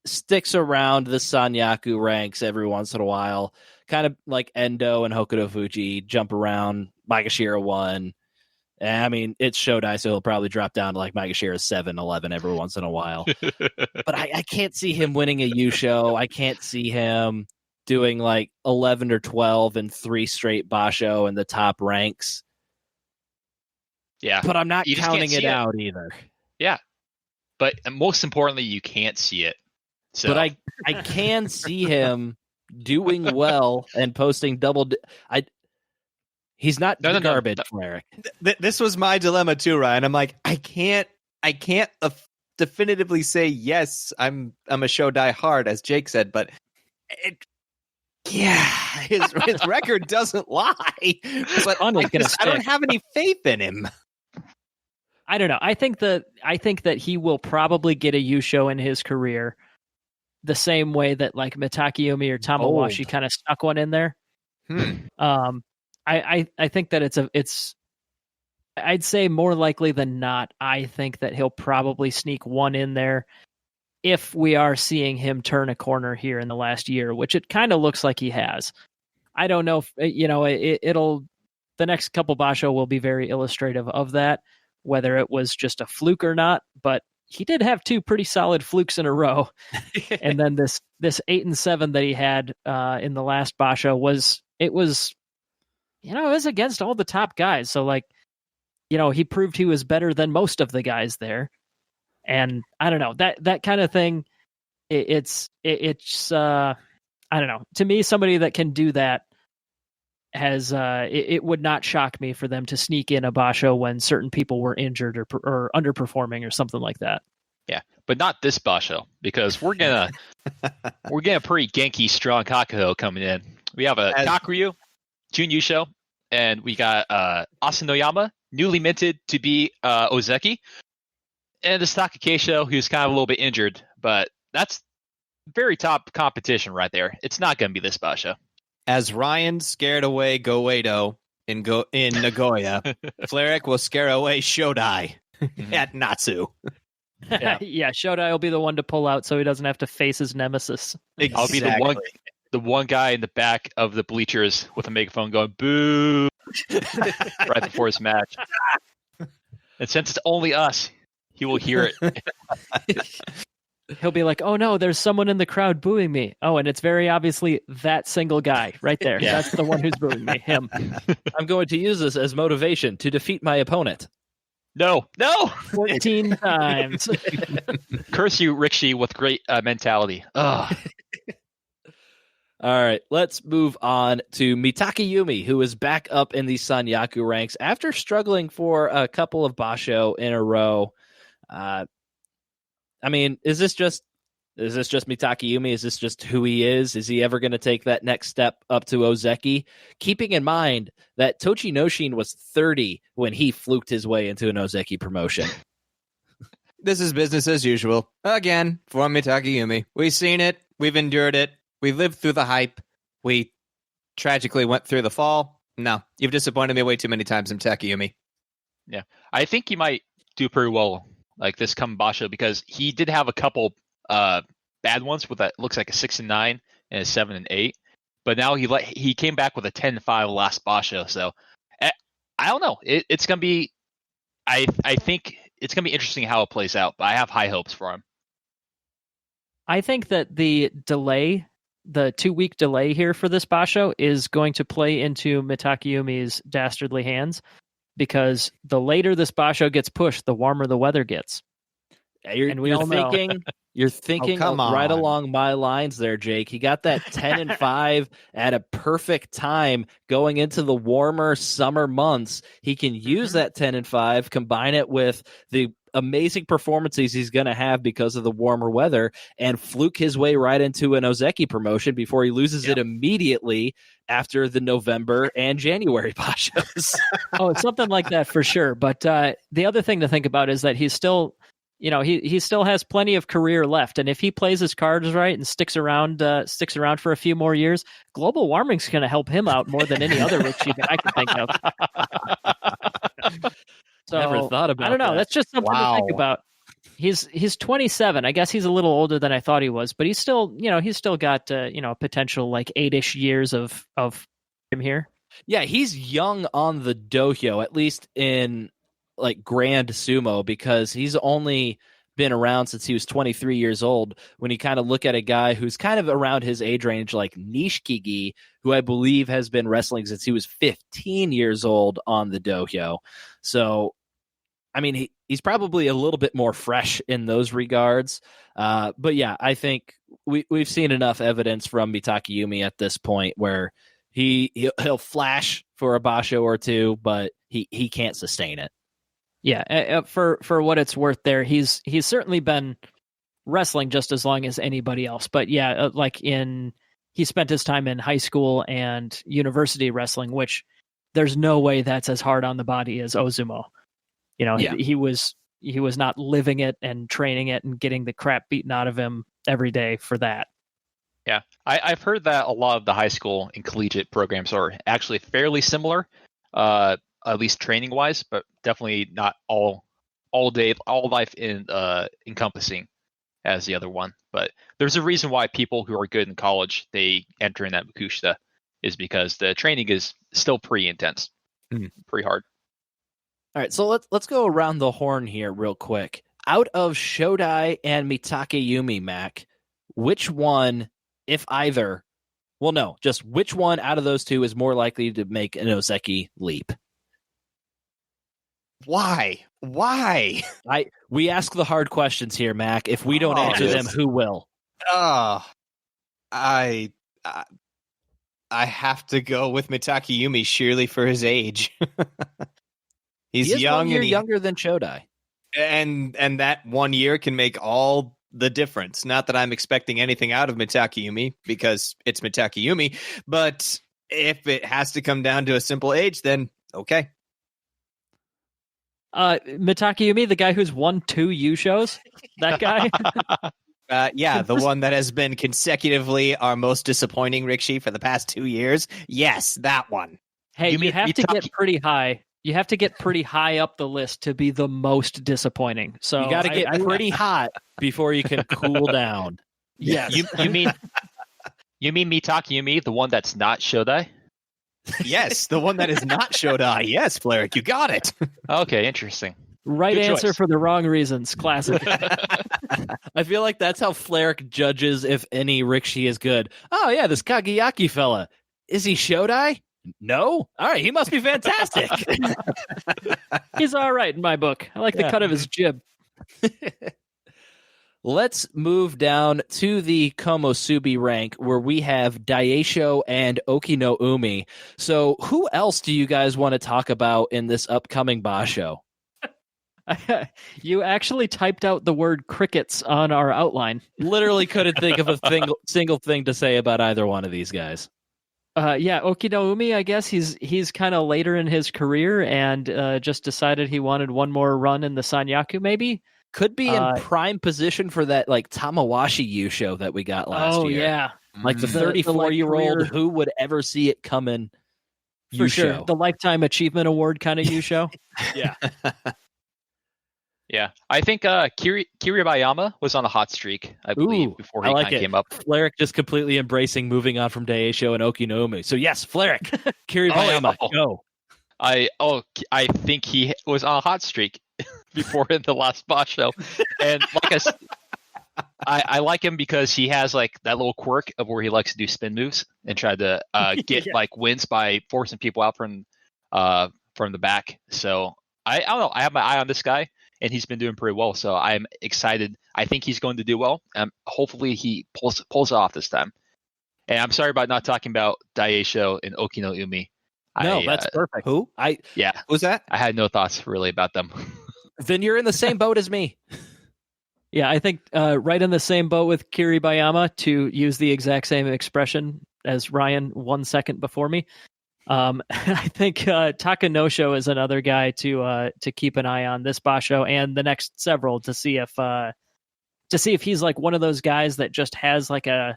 sticks around the Sanyaku ranks every once in a while, kind of like Endo and Hokuto Fuji, jump around Maegashira 1. I mean, it's Shodai, so he'll probably drop down to like Maegashira 7, 11 every once in a while. But I can't see him winning a Yusho. I can't see him doing like 11 or 12 and 3 straight Basho in the top ranks. Yeah. But I'm not counting it out either. Yeah. But most importantly, you can't see it. So. But I can see him doing well and posting double. He's not garbage, Eric. This was my dilemma too, Ryan. I'm like, I can't definitively say yes. I'm a show die hard, as Jake said, but his record doesn't lie. But I don't have any faith in him. I don't know. I think that he will probably get a Yusho in his career, the same way that like Mitakeyomi or Tamawashi kind of stuck one in there. I think that it's I'd say more likely than not, I think that he'll probably sneak one in there if we are seeing him turn a corner here in the last year, which it kind of looks like he has. I don't know if, it'll, the next couple Basho will be very illustrative of that, whether it was just a fluke or not, but he did have 2 pretty solid flukes in a row. And then this 8 and 7 that he had in the last Basho was against all the top guys. So like, he proved he was better than most of the guys there. And I don't know, that kind of thing. It's I don't know. To me, somebody that can do that has it would not shock me for them to sneak in a Basho when certain people were injured or underperforming or something like that. Yeah, but not this Basho, because we're gonna a pretty Genki strong Kakuho coming in. We have a Kakuryu, Jun Yusho, and we got Asanoyama, newly minted to be Ozeki, and this Takakeisho, who's kind of a little bit injured, but that's very top competition right there. It's not going to be this Basho. As Ryan scared away Goeido in Nagoya, Fleric will scare away Shodai at Natsu. Yeah, Shodai will be the one to pull out so he doesn't have to face his nemesis. Exactly. I'll be the one guy in the back of the bleachers with a megaphone going, boo, right before his match. And since it's only us, he will hear it. he'll be like, "Oh no, there's someone in the crowd booing me." Oh, and it's very obviously that single guy right there. Yeah. That's the one who's booing me. Him. I'm going to use this as motivation to defeat my opponent. No. 14 times. Curse you, Rikishi, with great mentality. Ugh. All right, let's move on to Mitake Yumi, who is back up in the Sanyaku ranks after struggling for a couple of Basho in a row. I mean, is this just Mitake Yumi? Is this just who he is? Is he ever going to take that next step up to Ozeki? Keeping in mind that Tochi Noshin was 30 when he fluked his way into an Ozeki promotion. This is business as usual. Again, for Mitake Yumi. We've seen it. We've endured it. We lived through the hype. We tragically went through the fall. No, you've disappointed me way too many times, Mitake Yumi. Yeah, I think he might do pretty well like this come Basho because he did have a couple bad ones with that looks like a 6-9 and a 7-8, but now he came back with a 10-5 last Basho. So I don't know. It's gonna be. I think it's gonna be interesting how it plays out. But I have high hopes for him. I think that the 2-week delay here for this Basho is going to play into Mitake Yumi's dastardly hands, because the later this Basho gets pushed, the warmer the weather gets. You're thinking right along my lines there, Jake. He got that 10-5 at a perfect time going into the warmer summer months. He can use that 10-5, combine it with the amazing performances he's going to have because of the warmer weather, and fluke his way right into an Ozeki promotion before he loses it immediately after the November and January Bashos. Oh, it's something like that for sure. But the other thing to think about is that he's still, he still has plenty of career left, and if he plays his cards right and sticks around for a few more years, global warming's going to help him out more than any other Rikishi that I can think of. So, never thought about. I don't know. That. That's just something to think about. He's 27. I guess he's a little older than I thought he was, but he's still got potential like 8-ish years of him here. Yeah, he's young on the dohyo, at least in like Grand Sumo, because he's only been around since he was 23 years old. When you kind of look at a guy who's kind of around his age range, like Nishikigi, who I believe has been wrestling since he was 15 years old on the dohyo. So, I mean, he's probably a little bit more fresh in those regards. But yeah, I think we've seen enough evidence from Mitake Yumi at this point where he'll flash for a Basho or two, but he can't sustain it. Yeah, for what it's worth, there he's certainly been wrestling just as long as anybody else. But yeah, he spent his time in high school and university wrestling, which there's no way that's as hard on the body as Ozumo. He was not living it and training it and getting the crap beaten out of him every day for that. Yeah, I've heard that a lot of the high school and collegiate programs are actually fairly similar, at least training wise, but definitely not all life in encompassing as the other one. But there's a reason why people who are good in college, they enter in that Makushita, is because the training is still pretty intense, pretty hard. All right, so let's go around the horn here real quick. Out of Shodai and Mitake Yumi, Mac, which one, if either, well, no, just which one out of those two is more likely to make an Ozeki leap? Why? We ask the hard questions here, Mac. If we don't answer them, who will? I have to go with Mitake Yumi sheerly for his age. He's young, 1 year younger than Shodai, and that 1 year can make all the difference. Not that I'm expecting anything out of Mitake Yumi because it's Mitake Yumi, but if it has to come down to a simple age, then okay. Mitake Yumi, the guy who's won 2 U shows, that guy. Yeah, the one that has been consecutively our most disappointing Rikishi for the past 2 years. Yes, that one. Hey, you have to get pretty high. You have to get pretty high up the list to be the most disappointing. So you got to get pretty hot before you can cool down. Yes. You mean Mitake Yumi, the one that's not Shodai? Yes, the one that is not Shodai. Yes, Fleric, you got it. Okay, interesting. Right Good answer choice. for the wrong reasons. Classic. I feel like that's how Fleric judges if any Rikishi is good. Oh, yeah, this Kagayaku fella. Is he Shodai? No? All right, he must be fantastic. He's all right in my book. I like the cut of his jib. Let's move down to the Komosubi rank where we have Daisho and Okinoumi. So who else do you guys want to talk about in this upcoming Basho? You actually typed out the word crickets on our outline. Literally couldn't think of a single thing to say about either one of these guys. Okinoumi, I guess he's kind of later in his career and just decided he wanted one more run in the Sanyaku, maybe. Could be in prime position for that like Tamawashi Yusho that we got last year. Yeah. Like the 34-year-old who would ever see it coming. For sure. The Lifetime Achievement Award kind of Yusho. Yeah. Yeah, I think Kiribayama was on a hot streak, I believe, before he kind of came up. Fleric just completely embracing moving on from Daisho and Okinoumi. So yes, Fleric, Kiribayama, go. I think he was on a hot streak before in the last Basho, and like I like him because he has like that little quirk of where he likes to do spin moves and try to get like wins by forcing people out from the back. So I don't know. I have my eye on this guy. And he's been doing pretty well, so I'm excited. I think he's going to do well. Hopefully he pulls it off this time. And I'm sorry about not talking about Daisho and Okinoumi. No, that's perfect. Who? Who's that? I had no thoughts really about them. Then you're in the same boat as me. Yeah, I think right in the same boat with Kiribayama, to use the exact same expression as Ryan 1 second before me. I think Takanosho is another guy to keep an eye on this Basho and the next several to see if he's like one of those guys that just has like a,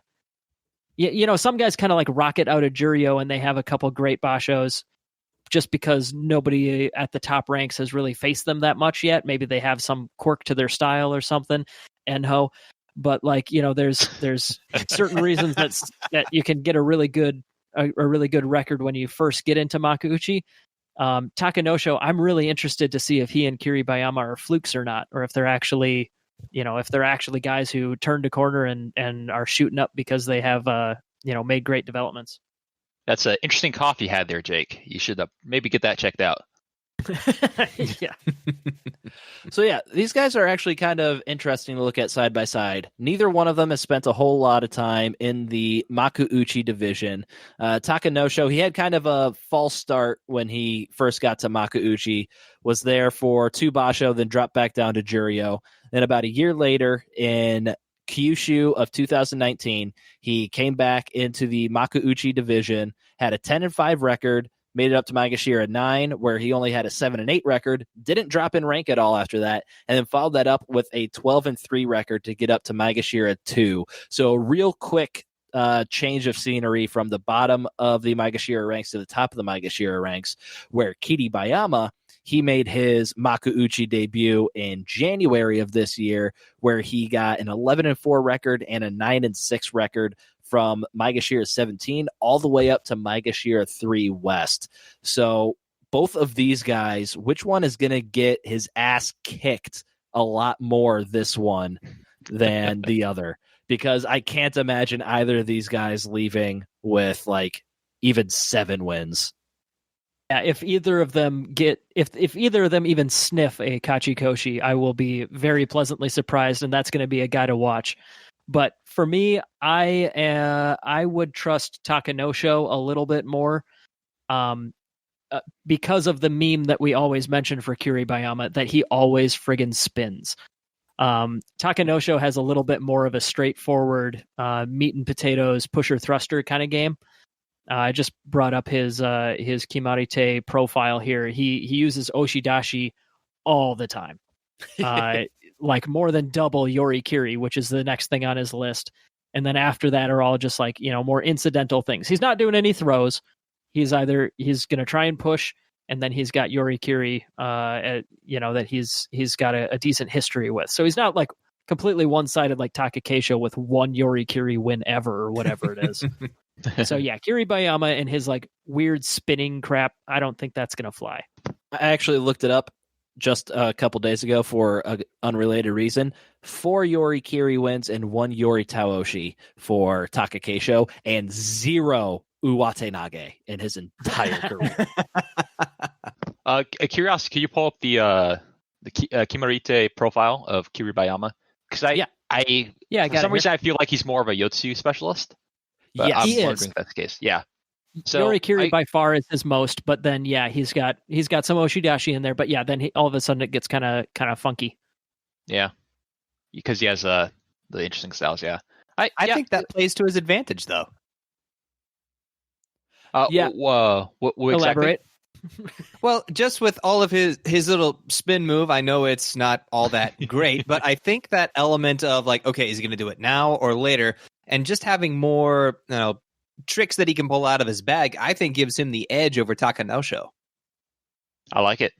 some guys kind of like rocket out of Juryo and they have a couple great Bashos just because nobody at the top ranks has really faced them that much yet. Maybe they have some quirk to their style or something. But like, there's certain reasons that you can get a really good record when you first get into Makuuchi. Takanosho, I'm really interested to see if he and Kiribayama are flukes or not, or if they're actually, if they're actually guys who turned a corner and are shooting up because they have, made great developments. That's an interesting cough you had there, Jake. You should maybe get that checked out. Yeah. So yeah, these guys are actually kind of interesting to look at side by side. Neither one of them has spent a whole lot of time in the Makuuchi division. Takanosho, he had kind of a false start when he first got to Makuuchi, was there for 2 Basho, then dropped back down to Juryo. Then about a year later in Kyushu of 2019, he came back into the Makuuchi division, had a 10-5 record, made it up to Maegashira 9, where he only had a 7-8 record, didn't drop in rank at all after that, and then followed that up with a 12-3 record to get up to Maegashira 2. So a real quick change of scenery from the bottom of the Maegashira ranks to the top of the Maegashira ranks, where Kiribayama, he made his Makuuchi debut in January of this year, where he got an 11-4 record and a 9-6 record from Maegashira 17 all the way up to Maegashira 3 West. So both of these guys, which one is going to get his ass kicked a lot more this one than the other? Because I can't imagine either of these guys leaving with like even 7 wins. Yeah, if either of them even sniff a Kachikoshi, I will be very pleasantly surprised, and that's going to be a guy to watch. But for me, I would trust Takanosho a little bit more because of the meme that we always mention for Kiribayama, that he always friggin' spins. Takanosho has a little bit more of a straightforward meat and potatoes pusher thruster kind of game. I just brought up his Kimarite profile here. He uses Oshidashi all the time. Like more than double Yorikiri, which is the next thing on his list. And then after that are all just like, more incidental things. He's not doing any throws. He's going to try and push, and then he's got Yorikiri, that he's got a decent history with. So he's not like completely one-sided like Takakeisho with one Yorikiri win ever or whatever it is. So yeah, Kiribayama and his like weird spinning crap, I don't think that's going to fly. I actually looked it up. just a couple days ago for an unrelated reason. 4 Yorikiri wins and 1 Yori Taoshi for Takakeisho, and 0 Uwatenage in his entire career. A curiosity, can you pull up the Kimarite profile of Kiribayama? Because I got for some reason I feel like he's more of a Yotsu specialist. But Yes, I'm he wondering is. if that's the case. Yeah. So Yorikiri by far is his most, but then he's got some Oshidashi in there, but then all of a sudden it gets kind of funky. Yeah, because he has the interesting styles. Yeah, I think that plays to his advantage, though. What exactly? Elaborate. Well, just with all of his little spin move, I know it's not all that great, but I think that element of like, okay, is he going to do it now or later? And just having more, tricks that he can pull out of his bag, I think gives him the edge over Takanosho. I like it.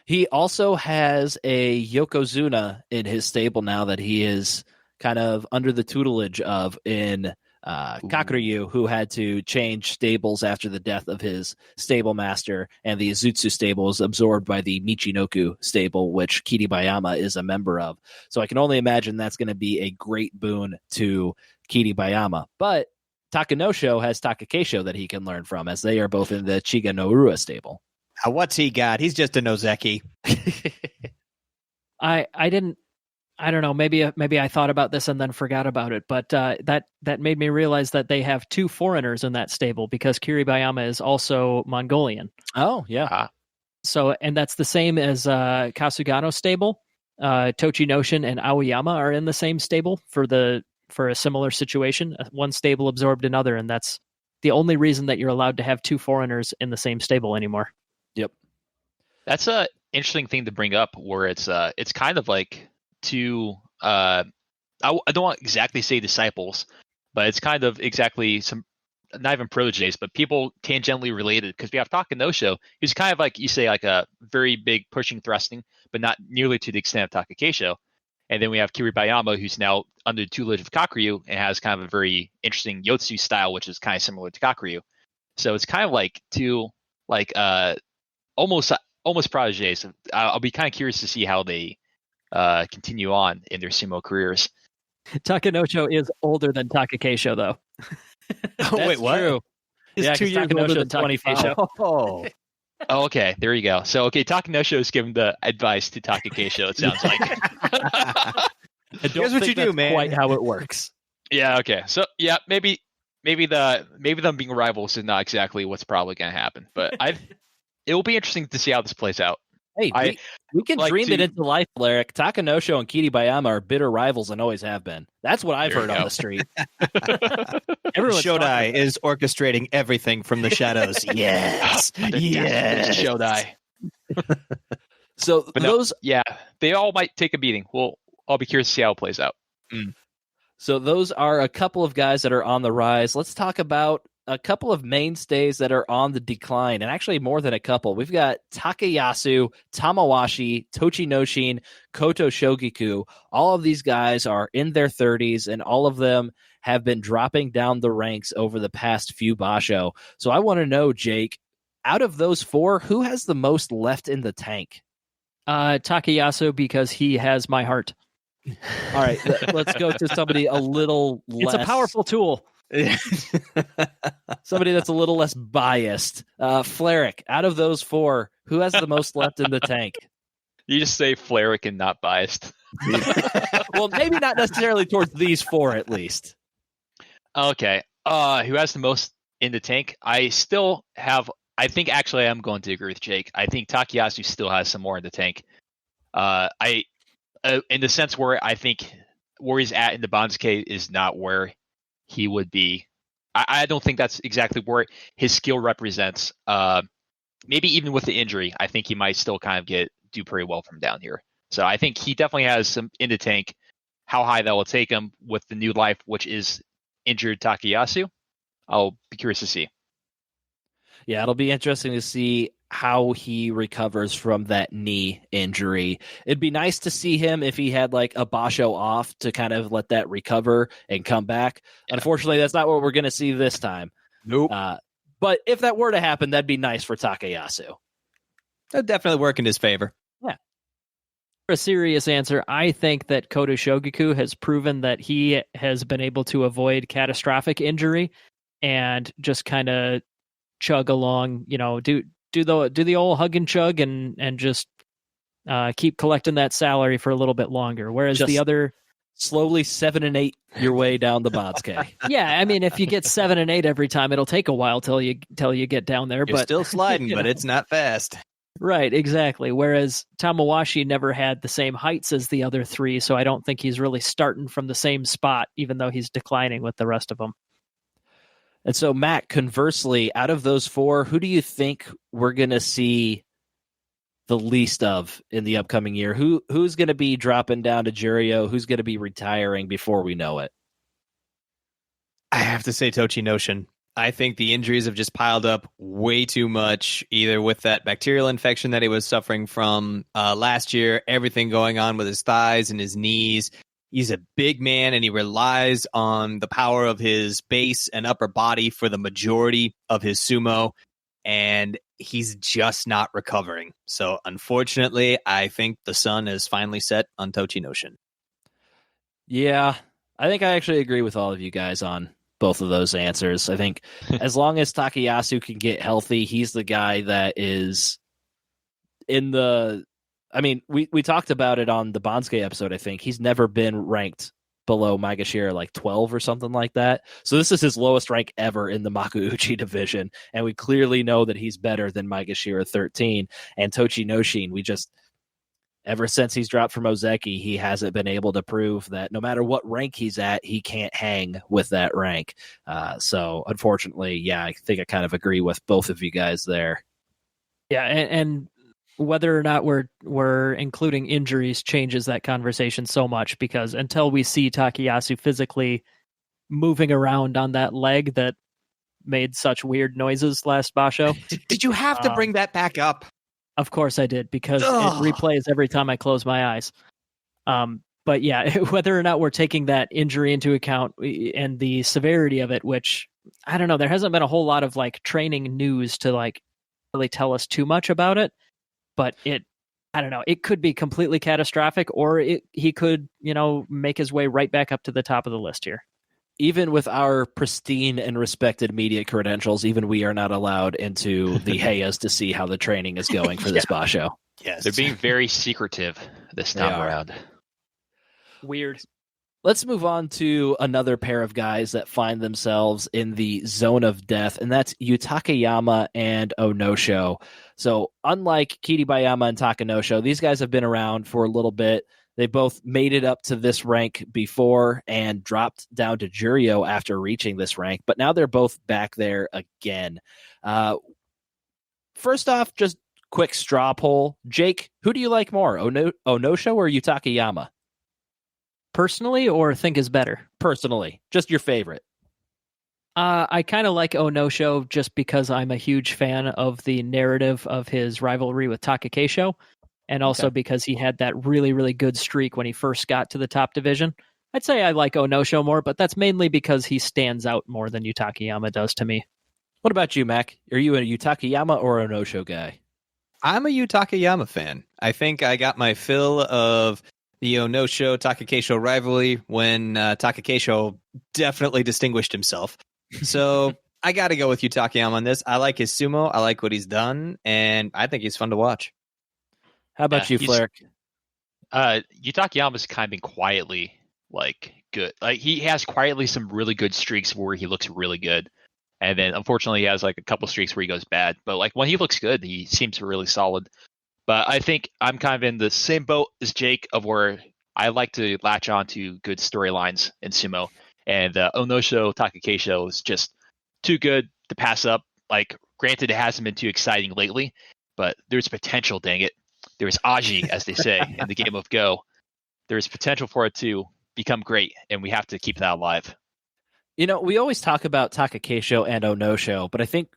He also has a Yokozuna in his stable now that he is kind of under the tutelage of in Kakuryu, who had to change stables after the death of his stable master, and the Izutsu stable was absorbed by the Michinoku stable, which Kiribayama is a member of. So I can only imagine that's going to be a great boon to Kiribayama. But Takanosho has Takakeisho that he can learn from, as they are both in the Chiga no Urua stable. What's he got? He's just a Ozeki. I don't know. Maybe I thought about this and then forgot about it, but that made me realize that they have 2 foreigners in that stable because Kiribayama is also Mongolian. Oh, yeah. So, and that's the same as Kasugano stable. Tochinoshin and Aoyama are in the same stable for a similar situation. One stable absorbed another, and that's the only reason that you're allowed to have 2 foreigners in the same stable anymore. Yep. That's a interesting thing to bring up, where it's kind of like 2. I don't want to exactly say disciples, but it's kind of exactly some, not even proteges, but people tangentially related. Because we have Takanosho, who's kind of like, you say, like a very big pushing, thrusting, but not nearly to the extent of Takakeisho. And then we have Kiribayama, who's now under the tutelage of Kakuryu and has kind of a very interesting Yotsu style, which is kind of similar to Kakuryu. So it's kind of like 2, like almost proteges. I'll be kind of curious to see how they continue on in their sumo careers. Takanosho is older than Takakeisho, though. Wait, what? True. He's 2 years older than Takakeisho. Oh. Oh, okay. There you go. So, Takanosho is giving the advice to Takakeisho, it sounds like. Here's what you do, man. Quite how it works. Yeah, okay. So, yeah, maybe them being rivals is not exactly what's probably going to happen, but it will be interesting to see how this plays out. Hey, we can like dream to- it into life, Larrick. Takanosho and Kiribayama are bitter rivals and always have been. That's what I've There heard you on go. the street. Everyone's Shodai is orchestrating everything from the shadows. Yes. Yes. Shodai. So But no, those yeah, they all might take a beating. I'll be curious to see how it plays out. So those are a couple of guys that are on the rise. Let's talk about a couple of mainstays that are on the decline, and actually more than a couple. We've got Takayasu, Tamawashi, Tochinoshin, Koto Shogiku. All of these guys are in their 30s, and all of them have been dropping down the ranks over the past few Basho. So I want to know, Jake, out of those 4, who has the most left in the tank? Takayasu, because he has my heart. All right, let's go to somebody a little less. It's a powerful tool. Somebody that's a little less biased. Flarick, out of those 4, who has the most left in the tank? You just say Flarick and not biased. Well, maybe not necessarily towards these 4, at least. Okay. Who has the most in the tank? I think actually I'm going to agree with Jake. I think Takayasu still has some more in the tank. In the sense where I think where he's at in the Banzuke is not where he would be. I don't think that's exactly where his skill represents. Maybe even with the injury, I think he might still kind of do pretty well from down here. So I think he definitely has some in the tank. How high that will take him with the new life, which is injured Takayasu, I'll be curious to see. Yeah, it'll be interesting to see how he recovers from that knee injury. It'd be nice to see him if he had like a Basho off to kind of let that recover and come back. Yeah. Unfortunately, that's not what we're going to see this time. Nope. But if that were to happen, that'd be nice for Takayasu. That'd definitely work in his favor. Yeah. For a serious answer, I think that Koto Shogaku has proven that he has been able to avoid catastrophic injury and just kind of chug along, do the old hug and chug and just keep collecting that salary for a little bit longer. Whereas Just the other slowly 7 and 8 your way down the Botsuke. yeah, I mean, if you get 7 and 8 every time, it'll take a while till you get down there. You're but still sliding, but it's not fast. Right, exactly. Whereas Tamawashi never had the same heights as the other three, so I don't think he's really starting from the same spot, even though he's declining with the rest of them. And so, Matt, conversely, out of those 4, who do you think we're going to see the least of in the upcoming year? Who's going to be dropping down to Juryo? Who's going to be retiring before we know it? I have to say Tochinoshin. I think the injuries have just piled up way too much, either with that bacterial infection that he was suffering from last year, everything going on with his thighs and his knees. He's a big man, and he relies on the power of his base and upper body for the majority of his sumo, and he's just not recovering. So, unfortunately, I think the sun is finally set on Tochinoshin. Yeah, I think I actually agree with all of you guys on both of those answers. I think as long as Takayasu can get healthy, he's the guy that is in the... I mean, we talked about it on the Bansuke episode, I think. He's never been ranked below Maegashira, like 12 or something like that. So this is his lowest rank ever in the Makuuchi division, and we clearly know that he's better than Maegashira 13. And Tochinoshin, ever since he's dropped from Ozeki, he hasn't been able to prove that no matter what rank he's at, he can't hang with that rank. So unfortunately, yeah, I think I kind of agree with both of you guys there. Yeah, and whether or not we're including injuries changes that conversation so much, because until we see Takayasu physically moving around on that leg that made such weird noises last Basho. Did you have to bring that back up? Of course I did, because it replays every time I close my eyes. But yeah, whether or not we're taking that injury into account and the severity of it, which I don't know, there hasn't been a whole lot of like training news to like really tell us too much about it. But I don't know, it could be completely catastrophic, or he could, make his way right back up to the top of the list here. Even with our pristine and respected media credentials, even we are not allowed into the Heiyas to see how the training is going for this Basho. Yes. They're being very secretive this time around. Weird. Let's move on to another pair of guys that find themselves in the zone of death, and that's Yutakayama and Onosho. So unlike Kiribayama and Takanosho, these guys have been around for a little bit. They both made it up to this rank before and dropped down to Juryo after reaching this rank, but now they're both back there again. First off, just quick straw poll. Jake, who do you like more, Onosho or Yutakayama? Personally, or think is better? Personally, just your favorite. I kind of like Onosho just because I'm a huge fan of the narrative of his rivalry with Takakeisho, and also because he had that really, really good streak when he first got to the top division. I'd say I like Onosho more, but that's mainly because he stands out more than Yutakayama does to me. What about you, Mac? Are you a Yutakayama or Onosho guy? I'm a Yutakayama fan. I think I got my fill of the Onosho Takakeisho rivalry when Takakeisho definitely distinguished himself. So I got to go with Yutakayama on this. I like his sumo. I like what he's done, and I think he's fun to watch. How about you, Flair? Yutakayama's kind of been quietly good. Like he has quietly some really good streaks where he looks really good, and then unfortunately he has like a couple streaks where he goes bad. But like when he looks good, he seems really solid. But I think I'm kind of in the same boat as Jake of where I like to latch on to good storylines in sumo. And Onosho Takakeisho is just too good to pass up. Like, granted, it hasn't been too exciting lately, but there's potential, dang it. There's Aji, as they say, in the game of Go. There's potential for it to become great, and we have to keep that alive. We always talk about Takakeisho and Onosho, but I think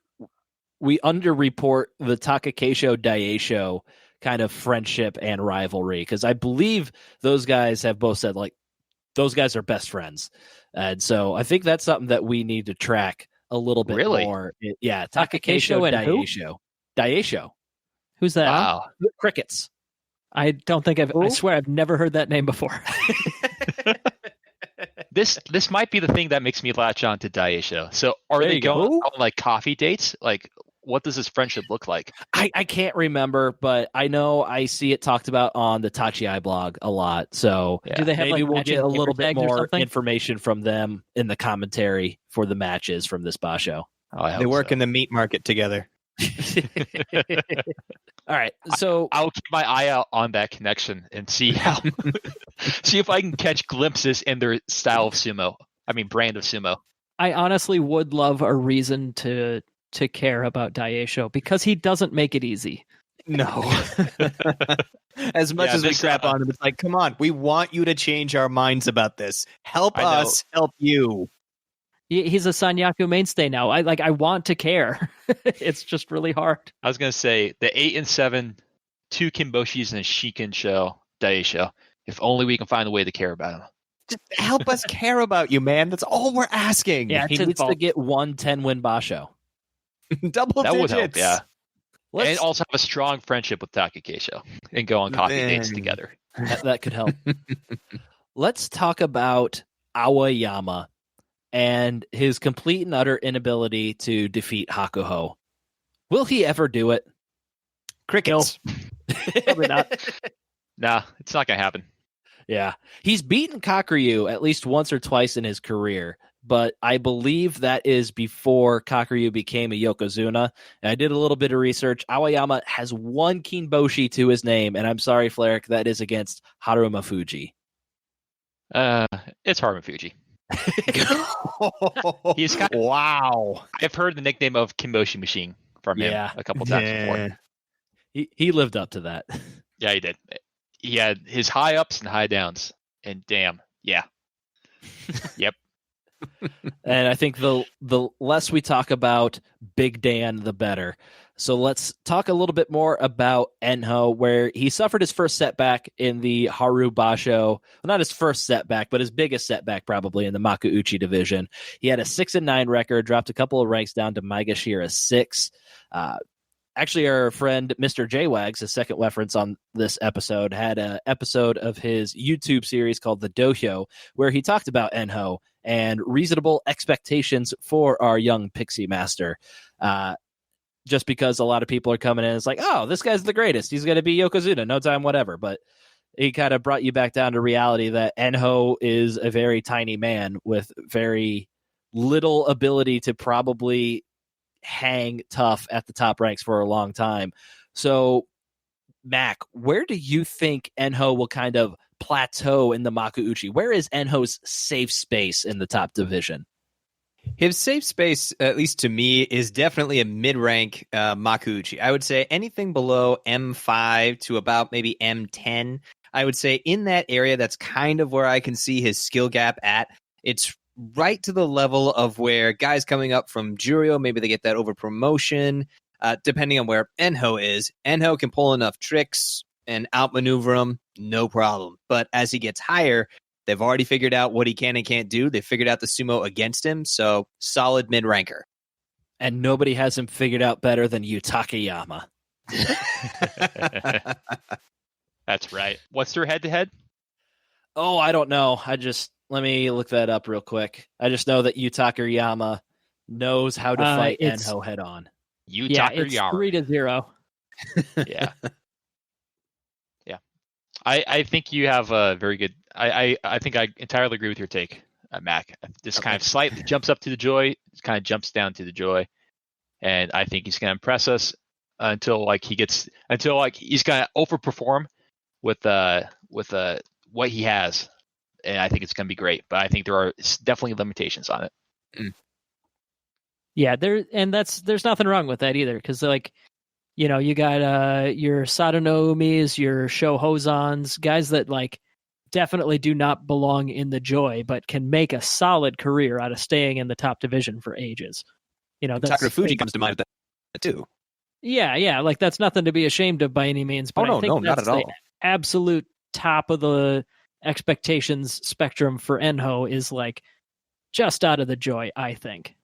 we underreport the Takakeisho Daisho kind of friendship and rivalry, because I believe those guys have both said, like, those guys are best friends. And so I think that's something that we need to track a little bit more. Yeah, Takakeisho and Daisho. Daisho. Who's that? Wow. Crickets. I don't think I swear I've never heard that name before. This might be the thing that makes me latch on to Daisho. So are There they you go. going on like coffee dates? Like, what does this friendship look like? I can't remember, but I know I see it talked about on the Tachi blog a lot. So Yeah. Do they have maybe like we'll matching get a gamer little bit tags or more something? information from them in the commentary for the matches from this Basho. Oh, I They hope work so. in the meat market together. All right, so I'll keep my eye out on that connection and see if I can catch glimpses in their style of sumo. I mean, brand of sumo. I honestly would love a reason to care about Daisho because he doesn't make it easy. No. As much Yeah, as we this, crap on him, it's like, come on, we want you to change our minds about this. Help I know. us help you. He's a Sanyaku mainstay now. I want to care. It's just really hard. I was gonna say the 8 and 7, 2 Kimboshis and a Shiken show, Daisho. If only we can find a way to care about him. Just help us care about you, man. That's all we're asking. Yeah, he it's his needs to fault. get 1 10-win Basho. Double That digits. would help, yeah. Let's- And also have a strong friendship with Takakesho and go on coffee dates together. that could help. Let's talk about Aoyama and his complete and utter inability to defeat Hakuho. Will he ever do it? Crickets. Probably not. Nah, it's not gonna happen. Yeah. He's beaten Kakuryu at least once or twice in his career, but I believe that is before Kakuryu became a Yokozuna. And I did a little bit of research. Aoyama has 1 Kinboshi to his name, and I'm sorry, Fleric, that is against Haruma Fuji. It's Haruma Fuji. He's kind of, wow. I've heard the nickname of Kimboshi Machine from him Yeah. a couple times before. He lived up to that. Yeah, he did. He had his high ups and high downs, and damn, yeah, yep. And I think the less we talk about Big Dan, the better. So let's talk a little bit more about Enho, where he suffered his first setback in the Haru Basho. Well, not his first setback, but his biggest setback probably in the Makuuchi division. He had a 6-9 record, dropped a couple of ranks down to Maegashira 6. Actually, our friend Mr. J-Wags, his second reference on this episode, had an episode of his YouTube series called The Dohyo, where he talked about Enho and reasonable expectations for our young Pixie Master. Just because a lot of people are coming in, it's like, oh, this guy's the greatest. He's going to be Yokozuna, no time, whatever. But he kind of brought you back down to reality that Enho is a very tiny man with very little ability to probably hang tough at the top ranks for a long time. So, Mac, where do you think Enho will kind of plateau in the Makuuchi? Where is Enho's safe space in the top division? His safe space, at least to me, is definitely a mid-rank Makuuchi. I would say anything below M5 to about maybe M10. I would say in that area, that's kind of where I can see his skill gap at. It's right to the level of where guys coming up from Juryo, maybe they get that over promotion, depending on where Enho is. Enho can pull enough tricks and outmaneuver him, no problem. But as he gets higher, they've already figured out what he can and can't do. They figured out the sumo against him, so solid mid-ranker. And nobody has him figured out better than Takayama. That's right. What's their head-to-head? Oh, I don't know. Let me look that up real quick. I just know that Takayama knows how to fight Enho head on. Yeah, it's 3-0. Yeah. Yeah. I think you have a very good. I think I entirely agree with your take, Mac. This kind of slightly jumps up to the joy, kind of jumps down to the joy, and I think he's going to impress us until he's going to overperform with what he has, and I think it's going to be great. But I think there are definitely limitations on it. Mm. Yeah, there's nothing wrong with that either, because you got your Sadanomis, your Shohozans, guys that definitely do not belong in the Joy, but can make a solid career out of staying in the top division for ages. Takara Fuji comes to mind with that too. Yeah, that's nothing to be ashamed of by any means. But I think not that's at all. the absolute top of the expectations spectrum for Enho is just out of the Joy, I think.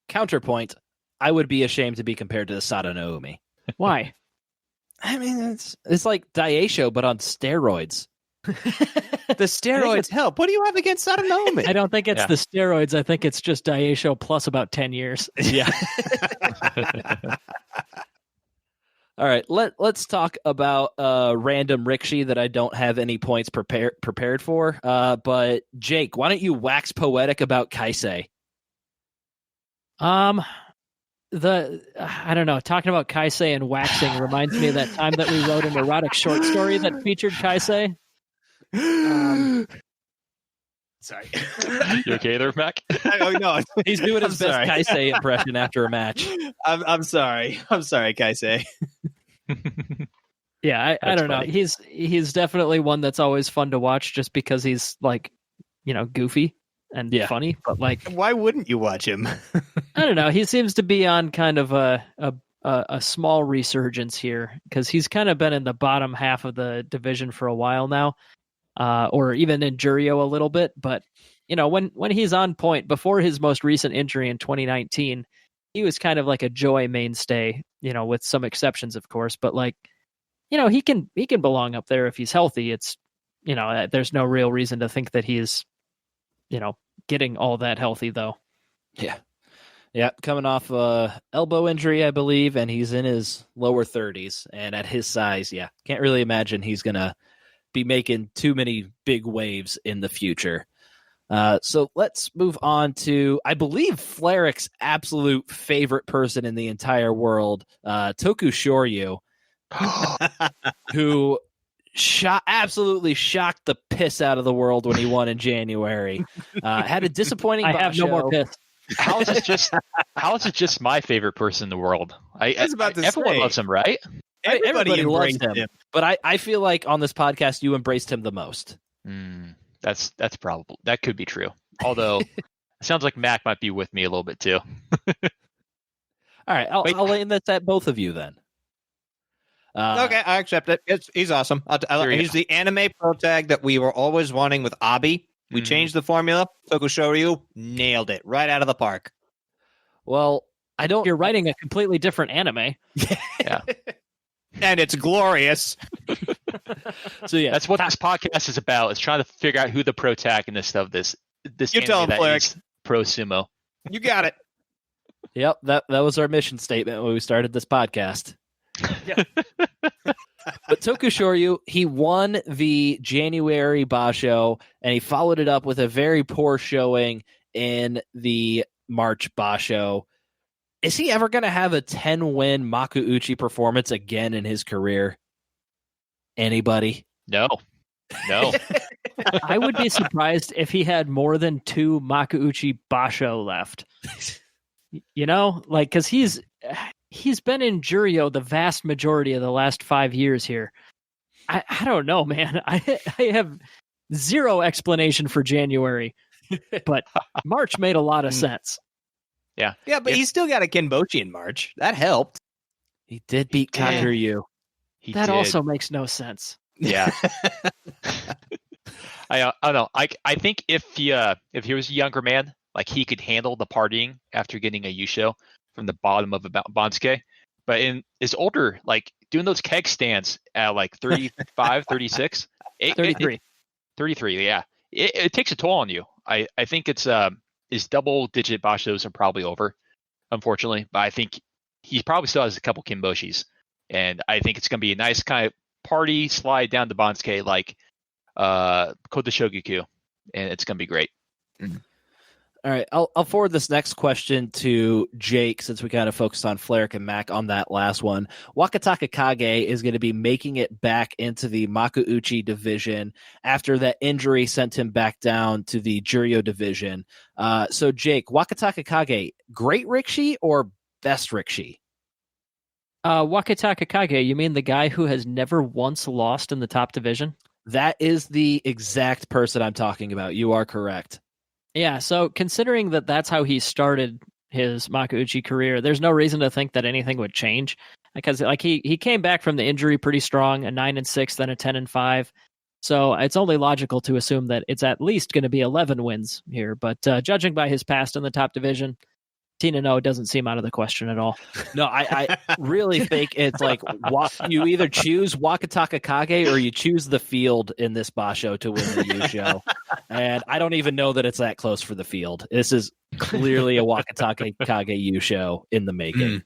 Counterpoint, I would be ashamed to be compared to the Sadanoumi. Why? I mean, it's like Daisho, but on steroids. The steroids help. What do you have against Satonome? I don't think it's Yeah. the steroids. I think it's just Daisho plus about 10 years. Yeah. All right, let's talk about random Rikshi that I don't have any points prepared for. But Jake, why don't you wax poetic about Kaisei? I don't know. Talking about Kaisei and waxing reminds me of that time that we wrote an erotic short story that featured Kaisei. Sorry. You okay there, Mac? Oh no, He's doing his best Kaisei impression after a match. I'm sorry. I'm sorry, Kaisei. Yeah, I don't know. funny. He's definitely one that's always fun to watch just because he's like, goofy and funny. But like, Why wouldn't you watch him? I don't know. He seems to be on kind of a small resurgence here because he's kind of been in the bottom half of the division for a while now, or even in Juryo a little bit. But when he's on point, before his most recent injury in 2019, he was kind of like a Joy mainstay. With some exceptions, of course. But like, he can belong up there if he's healthy. It's there's no real reason to think that he's getting all that healthy though. Yeah, coming off elbow injury, I believe, and he's in his lower 30s. And at his size, can't really imagine he's going to be making too many big waves in the future. So let's move on to, I believe, Flaric's absolute favorite person in the entire world, Toku Shoryu, who absolutely shocked the piss out of the world when he won in January. Had a disappointing I have no more piss. How is it just my favorite person in the world? Everyone loves him, right? Everybody loves embraced him. But I feel like on this podcast, you embraced him the most. That's probable. That could be true. Although it sounds like Mac might be with me a little bit too. All right, I'll lay this at both of you then. Okay, I accept it. He's awesome. He's the anime pro tag that we were always wanting with Abi. We changed the formula. Toku Shoryu nailed it right out of the park. Well, I don't. You're writing a completely different anime. Yeah. And it's glorious. So yeah, That's what this podcast is about. Is trying to figure out who the protagonist of this You anime tell him, that Flair. is pro sumo. You got it. Yep, that was our mission statement when we started this podcast. But Toku Shoryu, he won the January Basho, and he followed it up with a very poor showing in the March Basho. Is he ever going to have a 10-win Makuuchi performance again in his career? Anybody? No. I would be surprised if he had more than 2 Makuuchi Basho left. Because he's been in Juryo the vast majority of the last 5 years here. I don't know, man. I have zero explanation for January, but March made a lot of sense. Yeah, but he's still got a Kenbochi in March. That helped. He did beat Kaguryu. That also makes no sense. Yeah. I don't know. I think if he was a younger man, like he could handle the partying after getting a Yusho from the bottom of a Bansuke. But in his older, like doing those keg stands at like 35, 36, 33. 33, yeah. It takes a toll on you. I think it's his double-digit Bashos are probably over, unfortunately. But I think he probably still has a couple Kimboshis. And I think it's going to be a nice kind of party slide down to Bansuke like Kota Shogoku. And it's going to be great. All right, I'll forward this next question to Jake since we kind of focused on Flarek and Mac on that last one. Wakataka Kage is going to be making it back into the Makuuchi division after that injury sent him back down to the Juryo division. So Jake, Wakataka Kage, great Rikshi or best Rikshi? Wakataka Kage, you mean the guy who has never once lost in the top division? That is the exact person I'm talking about. You are correct. Yeah, so considering that that's how he started his Makuuchi career, there's no reason to think that anything would change. Because like he came back from the injury pretty strong, a 9-6, then a 10-5. So it's only logical to assume that it's at least going to be 11 wins here. But judging by his past in the top division, 15-0 doesn't seem out of the question at all. No, I really think it's like you either choose Wakataka Kage or you choose the field in this Basho to win the Yusho. And I don't even know that it's that close for the field. This is clearly a Wakataka Kage Yusho in the making.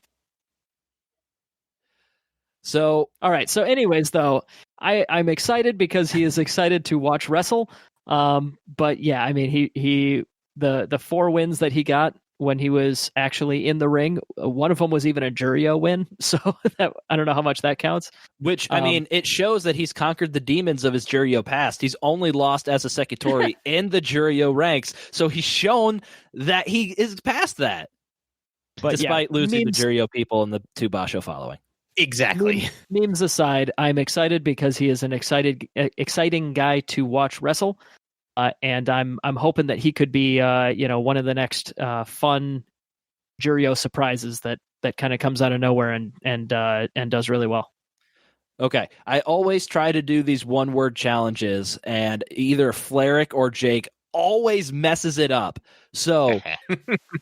So, all right. So anyways, though, I'm excited because he is excited to watch wrestle. But yeah, I mean, the 4 wins that he got when he was actually in the ring, one of them was even a Juryo win. So I don't know how much that counts. Which, I mean, it shows that he's conquered the demons of his Juryo past. He's only lost as a Sekitori in the Juryo ranks. So he's shown that he is past that. But despite losing the Juryo people in the 2 Basho following. Exactly. Memes aside, I'm excited because he is an exciting guy to watch wrestle. And I'm hoping that he could be, one of the next fun Juryo surprises that kind of comes out of nowhere and does really well. Okay, I always try to do these one-word challenges, and either Fleric or Jake always messes it up. So,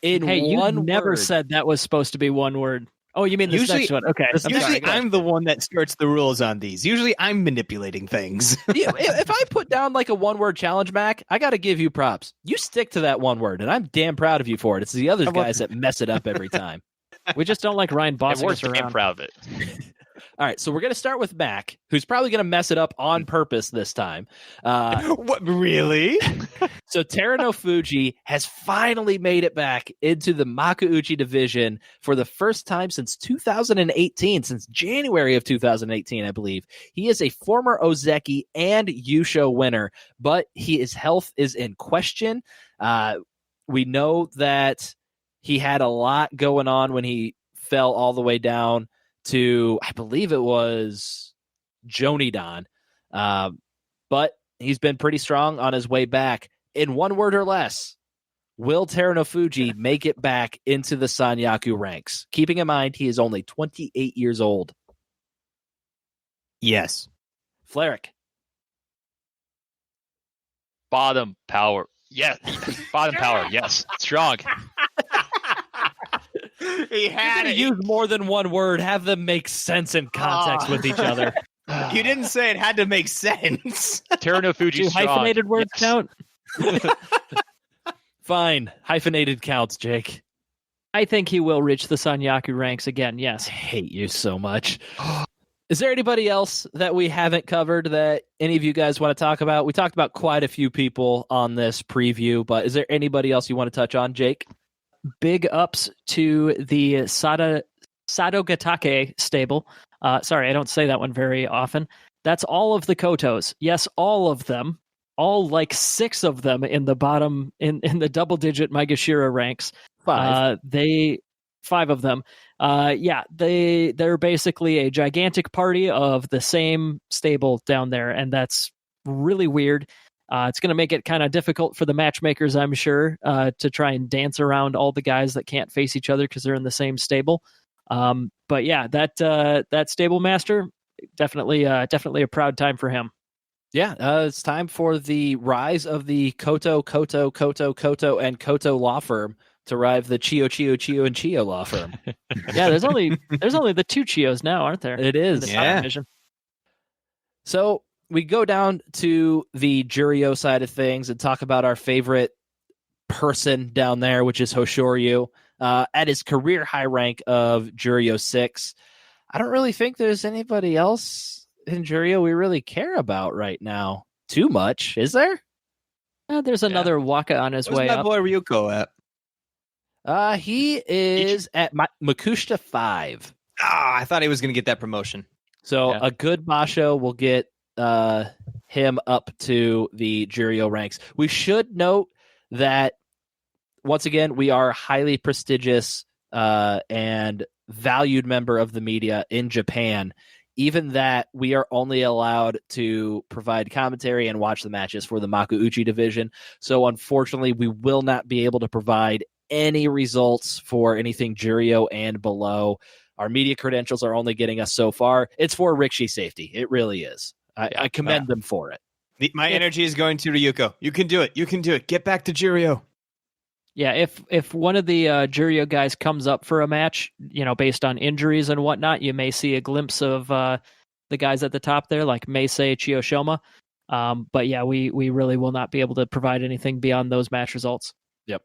you never said that was supposed to be one word. Oh, you mean this next one? Okay. Usually I'm the one that starts the rules on these. Usually I'm manipulating things. Yeah, if I put down like a one-word challenge, Mac, I got to give you props. You stick to that one word, and I'm damn proud of you for it. It's the other guys that mess it up every time. We just don't like Ryan bossing us around. I'm proud of it. All right, so we're going to start with Mac, who's probably going to mess it up on purpose this time. What, really? So Terano Fuji has finally made it back into the Makuuchi division for the first time since 2018, since January of 2018, I believe. He is a former Ozeki and Yusho winner, but his health is in question. We know that he had a lot going on when he fell all the way down to, I believe it was Jonidan. But he's been pretty strong on his way back. In one word or less, will Terano Fuji make it back into the Sanyaku ranks? Keeping in mind, he is only 28 years old. Yes. Fleric. Bottom power. Yes. Bottom power. Yes. Strong. He had it. Use more than one word. Have them make sense in context with each other. You didn't say it had to make sense. Terano Fuji Do strong. hyphenated words count? Fine. Hyphenated counts, Jake. I think he will reach the Sanyaku ranks again, yes. I hate you so much. Is there anybody else that we haven't covered that any of you guys want to talk about? We talked about quite a few people on this preview, but is there anybody else you want to touch on, Jake? Big ups to the Sadogatake stable. Sorry, I don't say that one very often. That's all of the Kotos. Yes, all of them. All like 6 of them in the bottom, in the double-digit Maegashira ranks. 5. 5 of them. They're basically a gigantic party of the same stable down there, and that's really weird. It's going to make it kind of difficult for the matchmakers, I'm sure, to try and dance around all the guys that can't face each other because they're in the same stable. But yeah, that stable master, definitely a proud time for him. Yeah, it's time for the rise of the Koto, and Koto law firm to rival the Chio, and Chio law firm. Yeah, there's only the 2 Chios now, aren't there? It is. Yeah. So we go down to the Juryo side of things and talk about our favorite person down there, which is Hoshoryu, at his career high rank of Juryo 6. I don't really think there's anybody else in Juryo we really care about right now too much, is there? There's another Waka on his way Where's my up. boy Ryuko at? He is at Makushita 5. I thought he was going to get that promotion. So Yeah. a good Basho will get him up to the Juryo ranks. We should note that, once again, we are a highly prestigious and valued member of the media in Japan. Even that, we are only allowed to provide commentary and watch the matches for the Makuuchi division. So unfortunately, we will not be able to provide any results for anything Juryo and below. Our media credentials are only getting us so far. It's for Rikishi safety. It really is. I commend them for it. My energy is going to Ryuko. You can do it. You can do it. Get back to Juryo. Yeah, if one of the Juryo guys comes up for a match, based on injuries and whatnot, you may see a glimpse of the guys at the top there, like Meisei Chiyoshima. But yeah, we really will not be able to provide anything beyond those match results. Yep.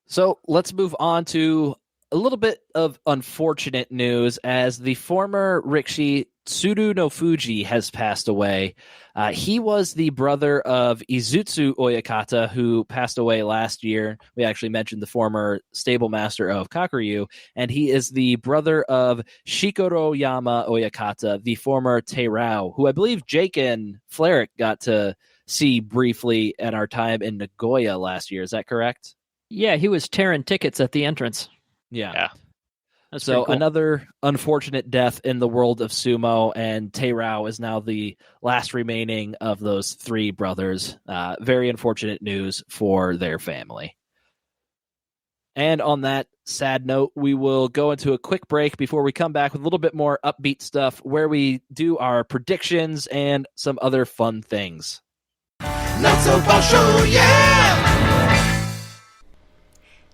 So let's move on to a little bit of unfortunate news as the former Rikishi Tsuru no Fuji has passed away. He was the brother of Izutsu Oyakata, who passed away last year. We actually mentioned the former stable master of Kakuryu, and he is the brother of Shikoroyama Oyakata, the former Teirao, who I believe Jake and Flerick got to see briefly at our time in Nagoya last year. Is that correct? Yeah, he was tearing tickets at the entrance. Yeah. That's so cool. Another unfortunate death in the world of sumo, and Teirao is now the last remaining of those three brothers. Very unfortunate news for their family. And on that sad note, we will go into a quick break before we come back with a little bit more upbeat stuff where we do our predictions and some other fun things. Not so Basho, yeah!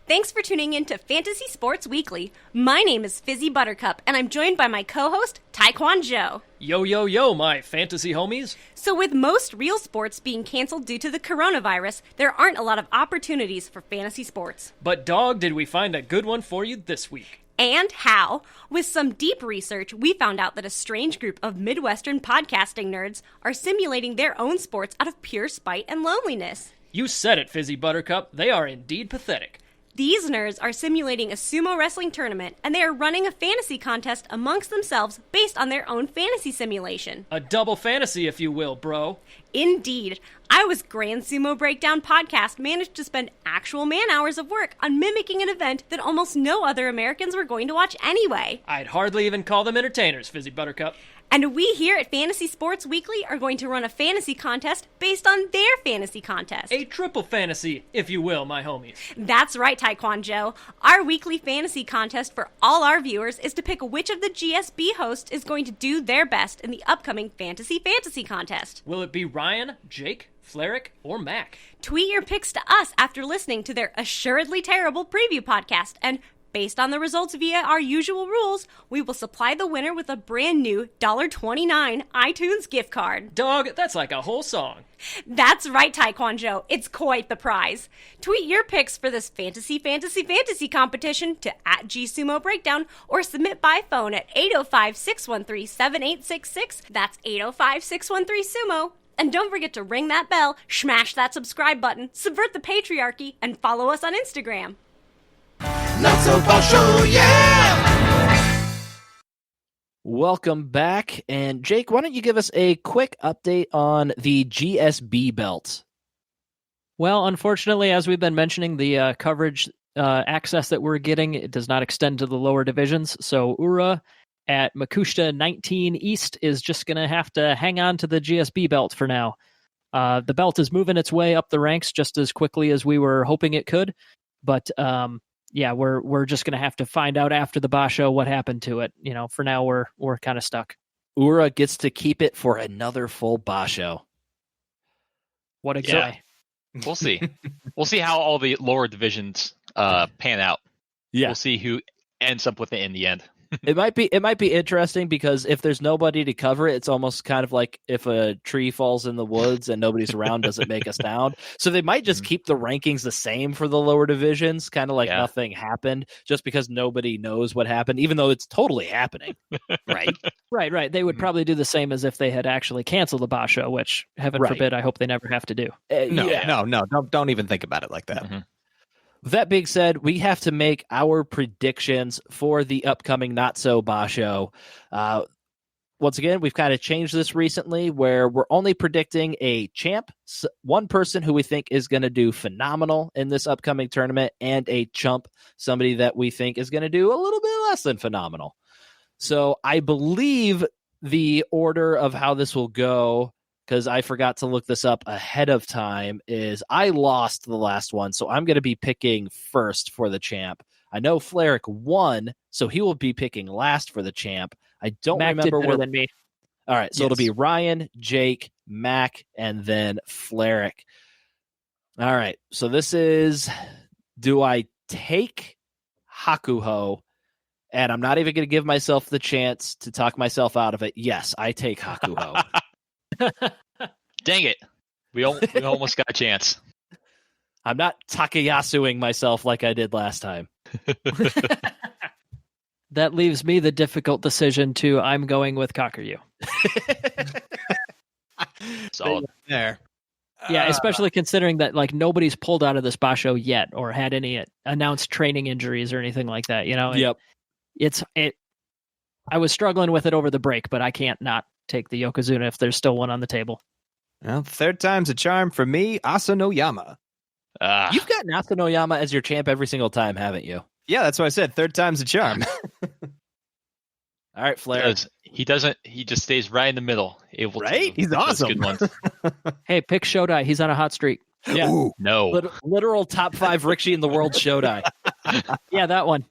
Thanks for tuning in to Fantasy Sports Weekly. My name is Fizzy Buttercup, and I'm joined by my co-host, Taekwondo. Yo, yo, yo, my fantasy homies. So with most real sports being canceled due to the coronavirus, there aren't a lot of opportunities for fantasy sports. But dog, did we find a good one for you this week. And how? With some deep research, we found out that a strange group of Midwestern podcasting nerds are simulating their own sports out of pure spite and loneliness. You said it, Fizzy Buttercup. They are indeed pathetic. These nerds are simulating a sumo wrestling tournament, and they are running a fantasy contest amongst themselves based on their own fantasy simulation. A double fantasy, if you will, bro. Indeed. Iowa's Grand Sumo Breakdown podcast managed to spend actual man-hours of work on mimicking an event that almost no other Americans were going to watch anyway. I'd hardly even call them entertainers, Fizzy Buttercup. And we here at Fantasy Sports Weekly are going to run a fantasy contest based on their fantasy contest. A triple fantasy, if you will, my homies. That's right, Taekwondo. Our weekly fantasy contest for all our viewers is to pick which of the GSB hosts is going to do their best in the upcoming Fantasy contest. Will it be Ryan, Jake, Flerick, or Mac? Tweet your picks to us after listening to their assuredly terrible preview podcast, and based on the results via our usual rules, we will supply the winner with a brand new $29 iTunes gift card. Dog, that's like a whole song. That's right, Taekwondo. It's quite the prize. Tweet your picks for this fantasy competition to @GSumoBreakdown or submit by phone at 805-613-7866. That's 805-613-SUMO. And don't forget to ring that bell, smash that subscribe button, subvert the patriarchy, and follow us on Instagram. Not so Basho, yeah! Welcome back. And Jake, why don't you give us a quick update on the GSB Belt? Well, unfortunately, as we've been mentioning, the coverage access that we're getting, it does not extend to the lower divisions. So Ura at Makushita 19 East is just going to have to hang on to the GSB Belt for now. The belt is moving its way up the ranks just as quickly as we were hoping it could. But yeah, we're just going to have to find out after the Basho what happened to it. For now, we're kind of stuck. Ura gets to keep it for another full Basho. What a guy. We'll see. We'll see how all the lower divisions pan out. Yeah. We'll see who ends up with it in the end. It might be interesting because if there's nobody to cover it, it's almost kind of like if a tree falls in the woods and nobody's around, doesn't make a sound. So they might just keep the rankings the same for the lower divisions, kind of like nothing happened, just because nobody knows what happened, even though it's totally happening. Right. They would probably do the same as if they had actually canceled the Basho, which heaven forbid, I hope they never have to do. No, don't even think about it like that. Mm-hmm. With that being said, we have to make our predictions for the upcoming Not So Basho. Once again, we've kind of changed this recently where we're only predicting a champ, one person who we think is going to do phenomenal in this upcoming tournament, and a chump, somebody that we think is going to do a little bit less than phenomenal. So I believe the order of how this will go, because I forgot to look this up ahead of time, is I lost the last one, so I'm going to be picking first for the champ. I know Flerick won, so he will be picking last for the champ. I don't Mac remember did better than me. All right, so it'll be Ryan, Jake, Mac, and then Flerick. All right, so this is Do I take Hakuho? And I'm not even going to give myself the chance to talk myself out of it. Yes, I take Hakuho. Dang it. We almost got a chance. I'm not Takayasuing myself like I did last time. That leaves me the difficult decision to I'm going with Kakuryu. Solid. There. Yeah, especially considering that like nobody's pulled out of this Basho yet or had any announced training injuries or anything like that. You know, Yep. I was struggling with it over the break, but I can't not take the Yokozuna if there's still one on the table. Well, third time's a charm for me, Asanoyama. You've got Natsunoyama as your champ every single time, haven't you? Yeah, that's what I said. Third time's a charm. All right, Flair. He just stays right in the middle. Able Right? to He's those awesome. Good ones. Hey, pick Shodai. He's on a hot streak. Yeah. Ooh. No. Literal top 5 Rikishi in the world Shodai. Yeah, that one.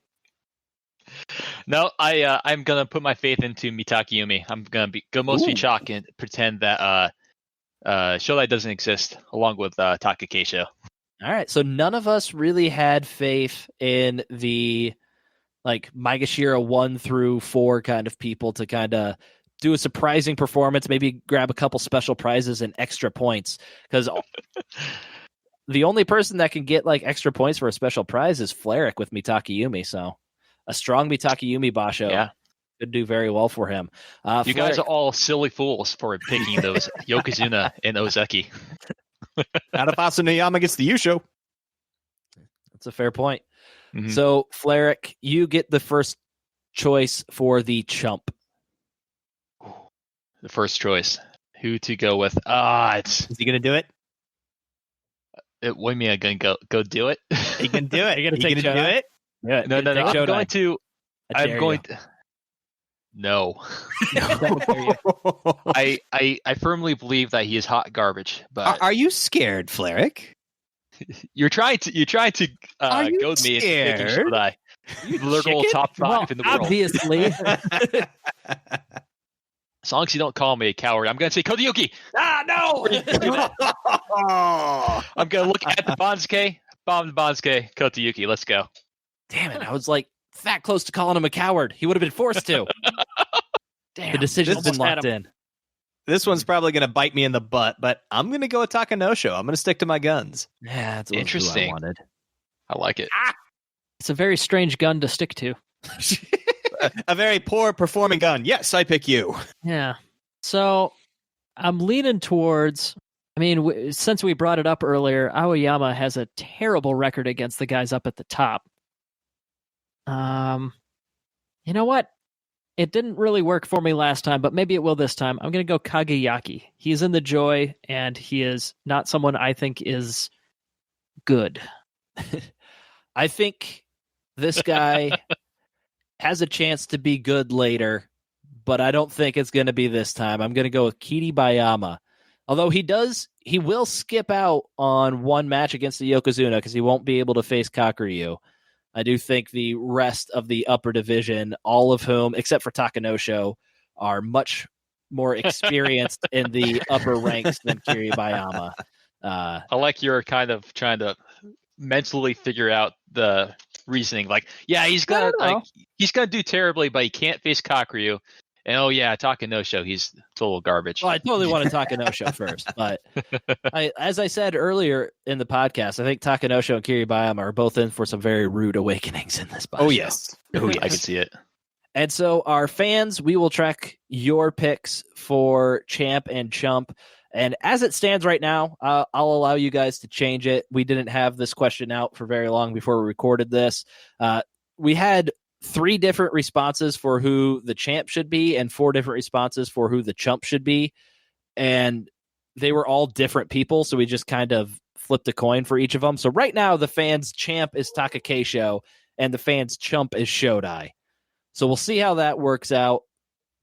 No, I'm gonna put my faith into Mitakayumi. I'm gonna go mostly chalk and pretend that Shodai doesn't exist, along with Takakeisho. All right, so none of us really had faith in the like Maegashira 1 through 4 kind of people to kind of do a surprising performance, maybe grab a couple special prizes and extra points. Because the only person that can get like extra points for a special prize is Fleric with Mitakayumi. So a strong Mitakayumi Basho could do very well for him. You guys are all silly fools for picking those Yokozuna and Ozeki. Out of Asanoyama gets the Yusho. That's a fair point. Mhm. So, Fleric, you get the first choice for the chump. The first choice. Who to go with? Is he going to do it? What do you mean I'm going to go do it? He can do it. You gonna He take gonna do Shodai? it? Yeah, No. I'm going to. I I'm dare going. you. No. I firmly believe that he is hot garbage. But Are you scared, Fleric? you're trying to Are you goad me into picking scared? Shodai. Literal top 5 Well, in the world. obviously. As long as you don't call me a coward, I'm going to say Kodayuki. No! I'm going to look at the Bansuke. Bomb the Bansuke. Kodayuki. Let's go. Damn it. I was like that close to calling him a coward. He would have been forced to. Damn. The decision's Almost been had locked him. in. This one's probably going to bite me in the butt, but I'm going to go with Takanosho. I'm going to stick to my guns. Yeah, that's Interesting. Who I wanted. I like it. It's a very strange gun to stick to. A very poor performing gun. Yes, I pick you. Yeah. So I'm leaning towards. I mean, since we brought it up earlier, Aoyama has a terrible record against the guys up at the top. You know what? It didn't really work for me last time, but maybe it will this time. I'm going to go Kagayaki. He's in the Joy, and he is not someone I think is good. I think this guy has a chance to be good later, but I don't think it's going to be this time. I'm going to go with Kiri Bayama. Although he will skip out on one match against the Yokozuna because he won't be able to face Kakuryu. I do think the rest of the upper division, all of whom, except for Takanosho, are much more experienced in the upper ranks than Kiri Bayama. I like you're kind of trying to mentally figure out the reasoning. Like, yeah, he's gonna do terribly, but he can't face Kakuryu. And oh yeah, Takanosho, he's total garbage. Well, I totally want to Takanosho first, but as I said earlier in the podcast, I think Takanosho and Kiri Bayama are both in for some very rude awakenings in this. Oh yes. I can see it. And so our fans, we will track your picks for champ and chump. And as it stands right now, I'll allow you guys to change it. We didn't have this question out for very long before we recorded this. We had 3 different responses for who the champ should be and 4 different responses for who the chump should be. And they were all different people, so we just kind of flipped a coin for each of them. So right now, the fans' champ is Takakeisho, and the fans' chump is Shodai. So we'll see how that works out.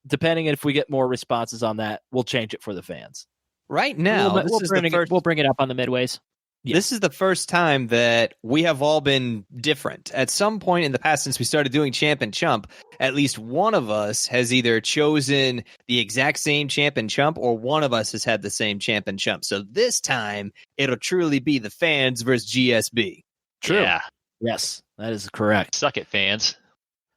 Depending if we get more responses on that, we'll change it for the fans. Right now, We'll bring it up on the midways. Yeah. This is the first time that we have all been different. At some point in the past, since we started doing champ and chump, at least one of us has either chosen the exact same champ and chump, or one of us has had the same champ and chump. So this time, it'll truly be the fans versus GSB. True. Yeah. Yes, that is correct. Suck it, fans.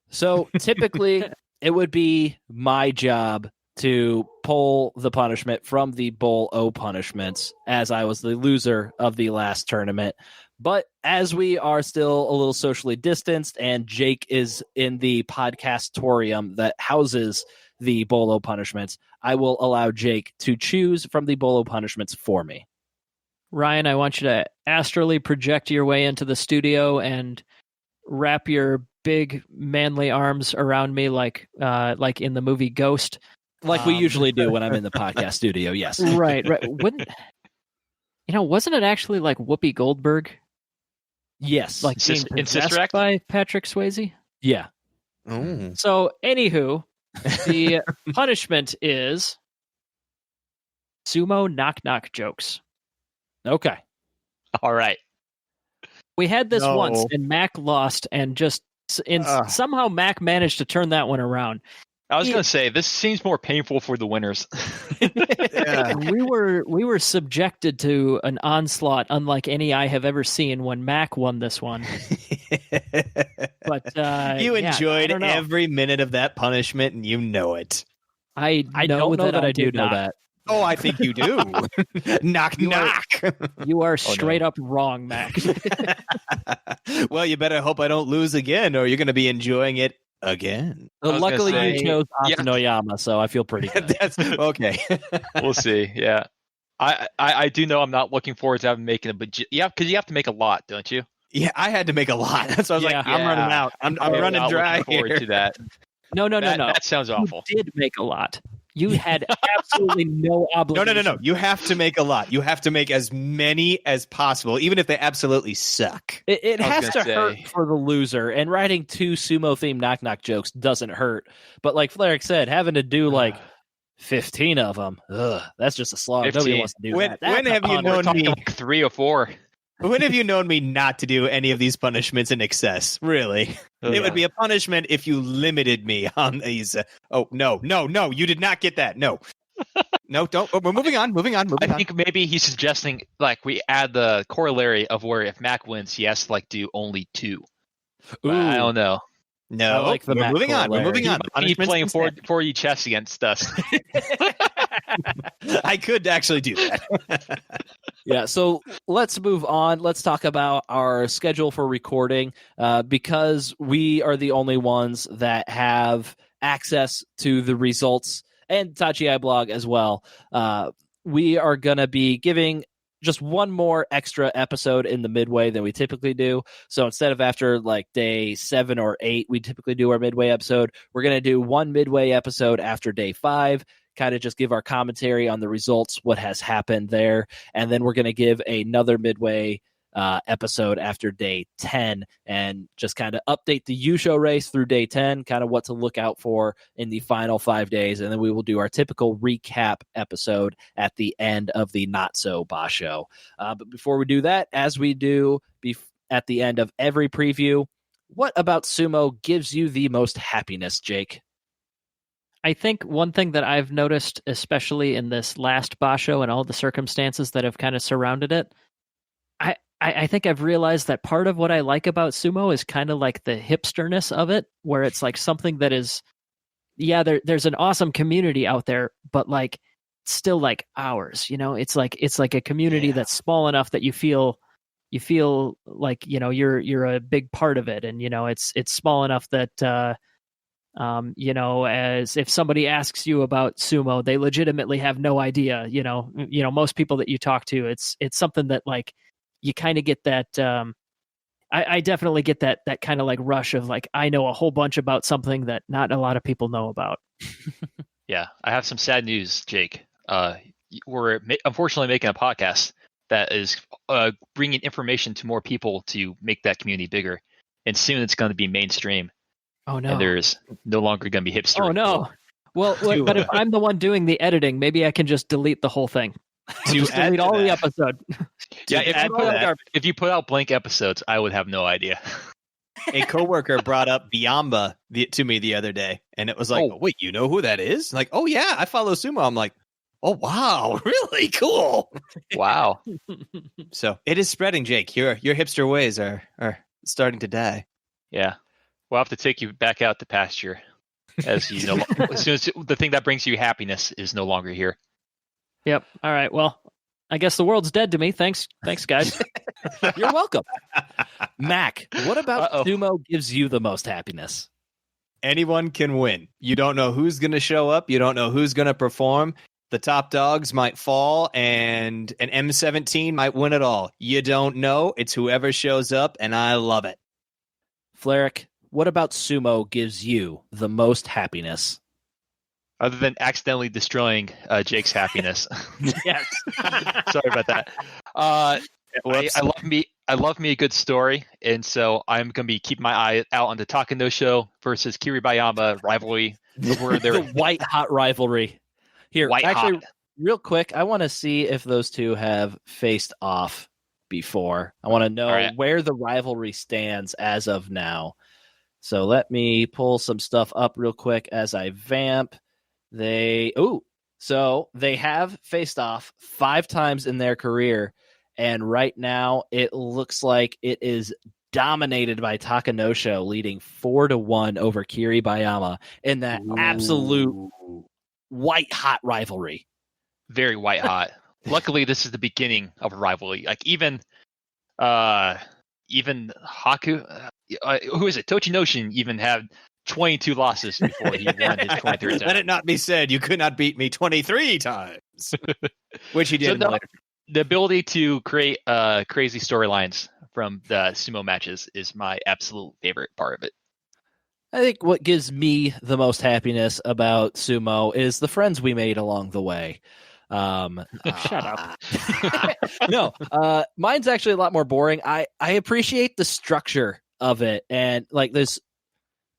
So typically, it would be my job to pull the punishment from the Bull O punishments, as I was the loser of the last tournament. But as we are still a little socially distanced, and Jake is in the podcastorium that houses the Bull O punishments, I will allow Jake to choose from the Bull O punishments for me. Ryan, I want you to astrally project your way into the studio and wrap your big manly arms around me like in the movie Ghost. Like we usually do when I'm in the podcast studio, yes. Right. Wasn't it actually like Whoopi Goldberg? Yes. Like being In Sister possessed Act? by Patrick Swayze? Yeah. Oh. So, anywho, the punishment is sumo knock-knock jokes. Okay. All right. We had this No. once, and Mac lost, and somehow Mac managed to turn that one around. I was going to say, this seems more painful for the winners. Yeah. We were subjected to an onslaught unlike any I have ever seen when Mac won this one. But You yeah, enjoyed I don't know. every minute of that punishment, and you know it. I don't know that I do did know not. that. Oh, I think you do. Knock, knock. You are straight up wrong, Mac. Well, you better hope I don't lose again, or you're going to be enjoying it again. I was Luckily, gonna you say- chose Yeah. Asanoyama, so I feel pretty good. That's okay. We'll see. Yeah. I do know I'm not looking forward to having making a because you have to make a lot, don't you? Yeah, I had to make a lot. That's why I was Yeah. like, I'm running out. I'm I'm running not dry looking forward here. to that. No. That sounds awful. You did make a lot. You had absolutely no No, obligation. You have to make a lot. You have to make as many as possible, even if they absolutely suck. It I was has to gonna hurt say. for the loser, and writing 2 sumo-themed knock-knock jokes doesn't hurt. But like Flerick said, having to do like 15 of them, that's just a slog. 15. Nobody wants to do When- that. That's when have you a known punishment. me- Like 3 or 4. When have you known me not to do any of these punishments in excess? Really? It would be a punishment if you limited me on these. Oh, no. You did not get that. No. No, don't. Oh, we're moving on. I think maybe he's suggesting like we add the corollary of where if Mac wins, he has to like do only 2. But I don't know. No, I like the we're Mac moving on. We're corollary. moving on. Keep Punishments playing instead. 4D chess against us. I could actually do that. Yeah, so let's move on. Let's talk about our schedule for recording because we are the only ones that have access to the results and Tachi blog as well. We are going to be giving just one more extra episode in the midway than we typically do. So instead of after like day 7 or 8, we typically do our midway episode. We're going to do one midway episode after day 5, kind of just give our commentary on the results, what has happened there. And then we're going to give another midway episode after day 10 and just kind of update the Yusho race through day 10, kind of what to look out for in the final 5 days. And then we will do our typical recap episode at the end of the Not So Basho. But before we do that, as we do at the end of every preview, what about sumo gives you the most happiness, Jake? I think one thing that I've noticed, especially in this last Basho and all the circumstances that have kind of surrounded it, I think I've realized that part of what I like about sumo is kind of like the hipsterness of it, where it's like something that is, yeah, there's an awesome community out there, but like still like ours, you know, it's like a community that's small enough that you feel like, you know, you're a big part of it. And, you know, it's small enough that, you know, as if somebody asks you about sumo, they legitimately have no idea, you know, most people that you talk to, it's something that like, you kind of get that, I definitely get that kind of like rush of like, I know a whole bunch about something that not a lot of people know about. Yeah, I have some sad news, Jake. We're unfortunately making a podcast that is bringing information to more people to make that community bigger. And soon it's going to be mainstream. Oh, no. And there's no longer going to be hipster. Oh, no. Well, but if I'm the one doing the editing, maybe I can just delete the whole thing. Just delete all the episode. Yeah, To if you put out blank episodes, I would have no idea. A coworker brought up Biamba to me the other day, and it was like, Oh. wait, you know who that is? Like, oh yeah, I follow sumo. I'm like, oh wow, really cool. Wow. So it is spreading, Jake. Your hipster ways are starting to die. Yeah. We'll have to take you back out to pasture, as you know, as soon as the thing that brings you happiness is no longer here. Yep. All right. Well, I guess the world's dead to me. Thanks, guys. You're welcome. Mac, what about sumo gives you the most happiness? Anyone can win. You don't know who's going to show up. You don't know who's going to perform. The top dogs might fall, and an M17 might win it all. You don't know. It's whoever shows up, and I love it. Fleric, what about sumo gives you the most happiness? Other than accidentally destroying Jake's happiness. Yes. Sorry about that. I love me a good story, and so I'm going to be keeping my eye out on the Takano versus Kiribayama rivalry. The white hot rivalry. Here, real quick, I want to see if those two have faced off before. I want to know where the rivalry stands as of now. So let me pull some stuff up real quick as I vamp. So they have faced off 5 times in their career, and right now it looks like it is dominated by Takanosho, leading 4-1 over Kiribayama in that absolute white hot rivalry. Very white hot. Luckily, this is the beginning of a rivalry. Like even Haku, who is it? Tochinoshin even had 22 losses before he won his 23rd time. Let it not be said you could not beat me 23 times, which he did. The ability to create crazy storylines from the sumo matches is my absolute favorite part of it. I think what gives me the most happiness about sumo is the friends we made along the way. Shut up. No, mine's actually a lot more boring. I appreciate the structure of it, and like this,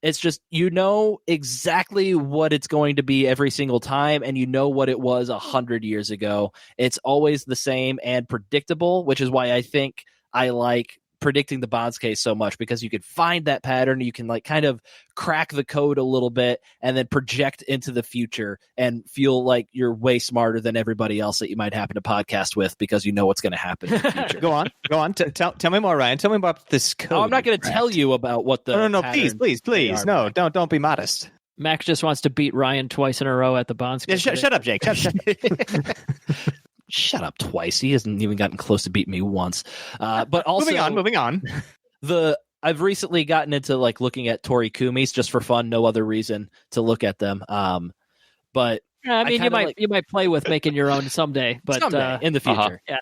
it's just, you know exactly what it's going to be every single time, and you know what it was 100 years ago. It's always the same and predictable, which is why I think I like predicting the Bonds case so much, because you can find that pattern, you can like kind of crack the code a little bit and then project into the future and feel like you're way smarter than everybody else that you might happen to podcast with, because you know what's going to happen in the future. Go on. Tell me more, Ryan. Tell me about this code. I'm not going to tell you about what the No, please. No, don't be modest. Mac just wants to beat Ryan twice in a row at the Bonds. Yeah, shut up, Jake. Shut Shut up twice. He hasn't even gotten close to beating me once. But also, moving on. I've recently gotten into like looking at Torikumis just for fun, no other reason to look at them. But yeah, I mean, you might play with making your own someday, but someday, in the future. Yeah.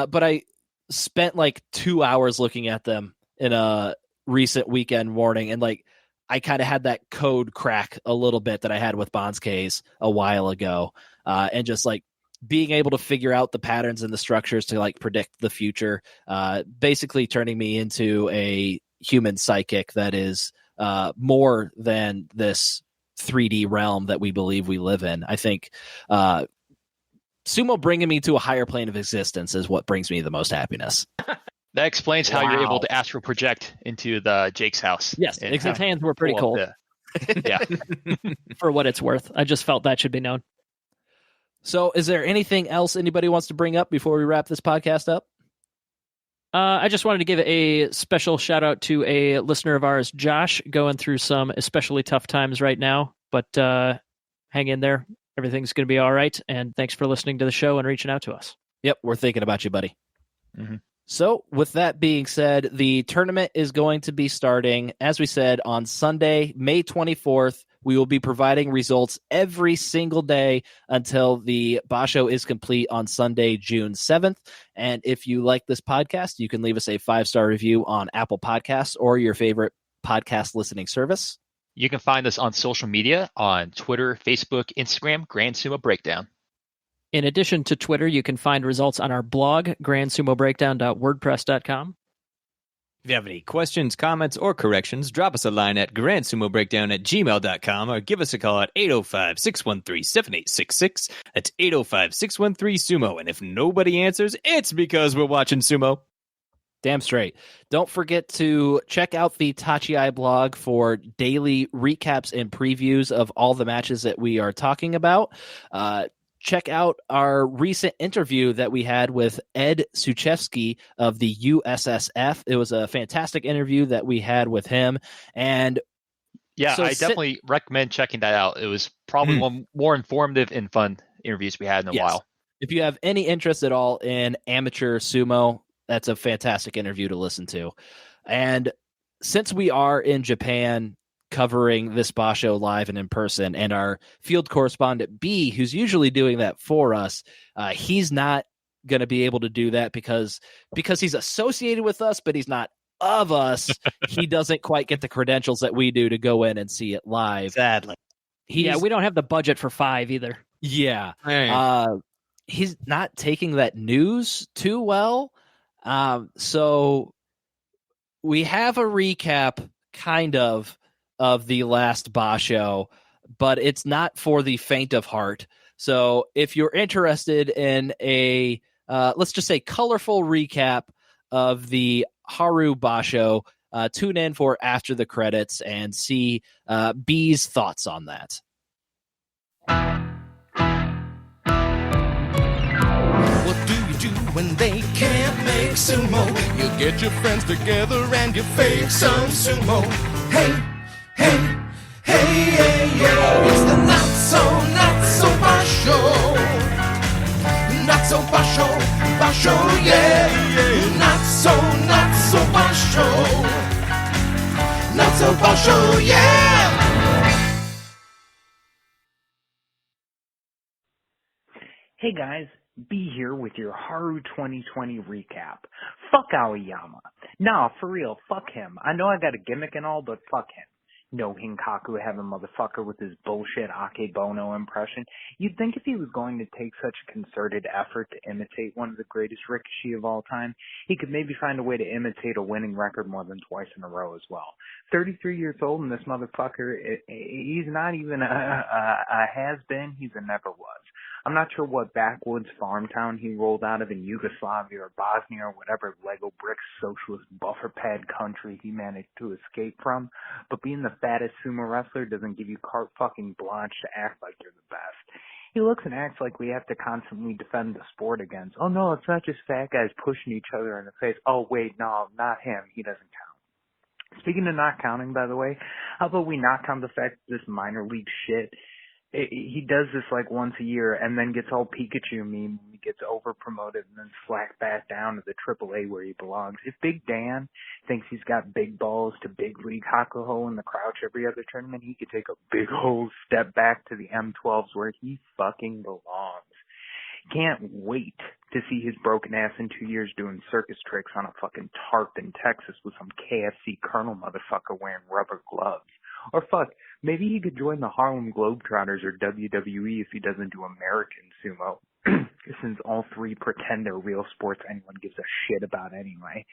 But I spent like 2 hours looking at them in a recent weekend morning, and like I kind of had that code crack a little bit that I had with Bonds K's a while ago, and just like being able to figure out the patterns and the structures to like predict the future, basically turning me into a human psychic that is more than this 3D realm that we believe we live in. I think sumo bringing me to a higher plane of existence is what brings me the most happiness. That explains how you're able to astral project into the Jake's house. Yes, his hands were pretty cold. Yeah. For what it's worth. I just felt that should be known. So is there anything else anybody wants to bring up before we wrap this podcast up? I just wanted to give a special shout out to a listener of ours, Josh, going through some especially tough times right now, but hang in there. Everything's going to be all right. And thanks for listening to the show and reaching out to us. Yep, we're thinking about you, buddy. Mm-hmm. So with that being said, the tournament is going to be starting, as we said, on Sunday, May 24th. We will be providing results every single day until the Basho is complete on Sunday, June 7th. And if you like this podcast, you can leave us a 5-star review on Apple Podcasts or your favorite podcast listening service. You can find us on social media on Twitter, Facebook, Instagram, Grand Sumo Breakdown. In addition to Twitter, you can find results on our blog, grandsumobreakdown.wordpress.com. If you have any questions, comments, or corrections, drop us a line at grandsumobreakdown@gmail.com or give us a call at 805-613-7866. That's 805-613-SUMO. And if nobody answers, it's because we're watching sumo. Damn straight. Don't forget to check out the Tachi blog for daily recaps and previews of all the matches that we are talking about. check out our recent interview that we had with Ed Suchevsky of the USSF. It was a fantastic interview that we had with him. And yeah, so I definitely recommend checking that out. It was probably one more informative and fun interviews we had in a while. If you have any interest at all in amateur sumo, that's a fantastic interview to listen to. And since we are in Japan covering this Basho live and in person, and our field correspondent B, who's usually doing that for us, he's not going to be able to do that because he's associated with us, but he's not of us. He doesn't quite get the credentials that we do to go in and see it live. Sadly. Yeah, we don't have the budget for 5 either. Yeah. He's not taking that news too well. So we have a recap kind of the last Basho, but it's not for the faint of heart. So if you're interested in a, let's just say, colorful recap of the Haru Basho, tune in for After the Credits and see B's thoughts on that. What do you do when they can't make sumo? You get your friends together and you fake some sumo. Hey, hey, hey, hey, hey. It's the not so basho. Not so basho, basho, yeah, yeah. Not so basho. Not so basho, yeah. Hey guys, B here with your Haru 2020 recap. Fuck Aoyama. Nah, for real, fuck him. I know I got a gimmick and all, but fuck him. No Hinkaku having motherfucker with his bullshit Akebono impression. You'd think if he was going to take such a concerted effort to imitate one of the greatest Rikishi of all time, he could maybe find a way to imitate a winning record more than twice in a row as well. 33 years old and this motherfucker, he's not even a has-been, he's a never was. I'm not sure what backwoods farm town he rolled out of in Yugoslavia or Bosnia or whatever Lego brick socialist buffer pad country he managed to escape from, but being the fattest sumo wrestler doesn't give you carte fucking blanche to act like you're the best. He looks and acts like we have to constantly defend the sport against. Oh no, it's not just fat guys pushing each other in the face. Oh wait, no, not him. He doesn't count. Speaking of not counting, by the way, how about we not count the fact that this minor league shit, he does this like once a year and then gets all Pikachu meme when he gets over promoted and then slacked back down to the AAA where he belongs. If Big Dan thinks he's got big balls to big league Hakuho in the crouch every other tournament, he could take a big old step back to the M12s where he fucking belongs. Can't wait to see his broken ass in 2 years doing circus tricks on a fucking tarp in Texas with some KFC Colonel motherfucker wearing rubber gloves. Or fuck, maybe he could join the Harlem Globetrotters or WWE if he doesn't do American sumo. Since all three pretend they're real sports anyone gives a shit about anyway.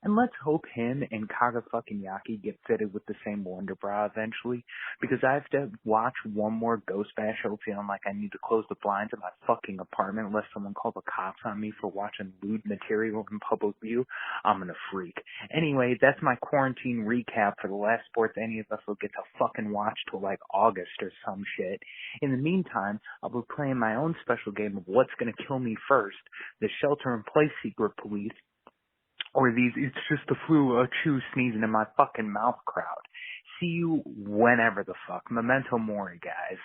And let's hope him and Kaga fucking Yaki get fitted with the same Wonder Bra eventually, because I have to watch one more Ghost Basho feeling like I need to close the blinds of my fucking apartment lest someone call the cops on me for watching lewd material in public view. I'm gonna freak. Anyway, that's my quarantine recap for the last sports any of us will get to fucking watch till like August or some shit. In the meantime, I'll be playing my own special game of What's Gonna Kill Me First, the shelter-in-place secret police, or these it's just the flu, chew sneezing in my fucking mouth crowd. See you whenever the fuck. Memento mori, guys.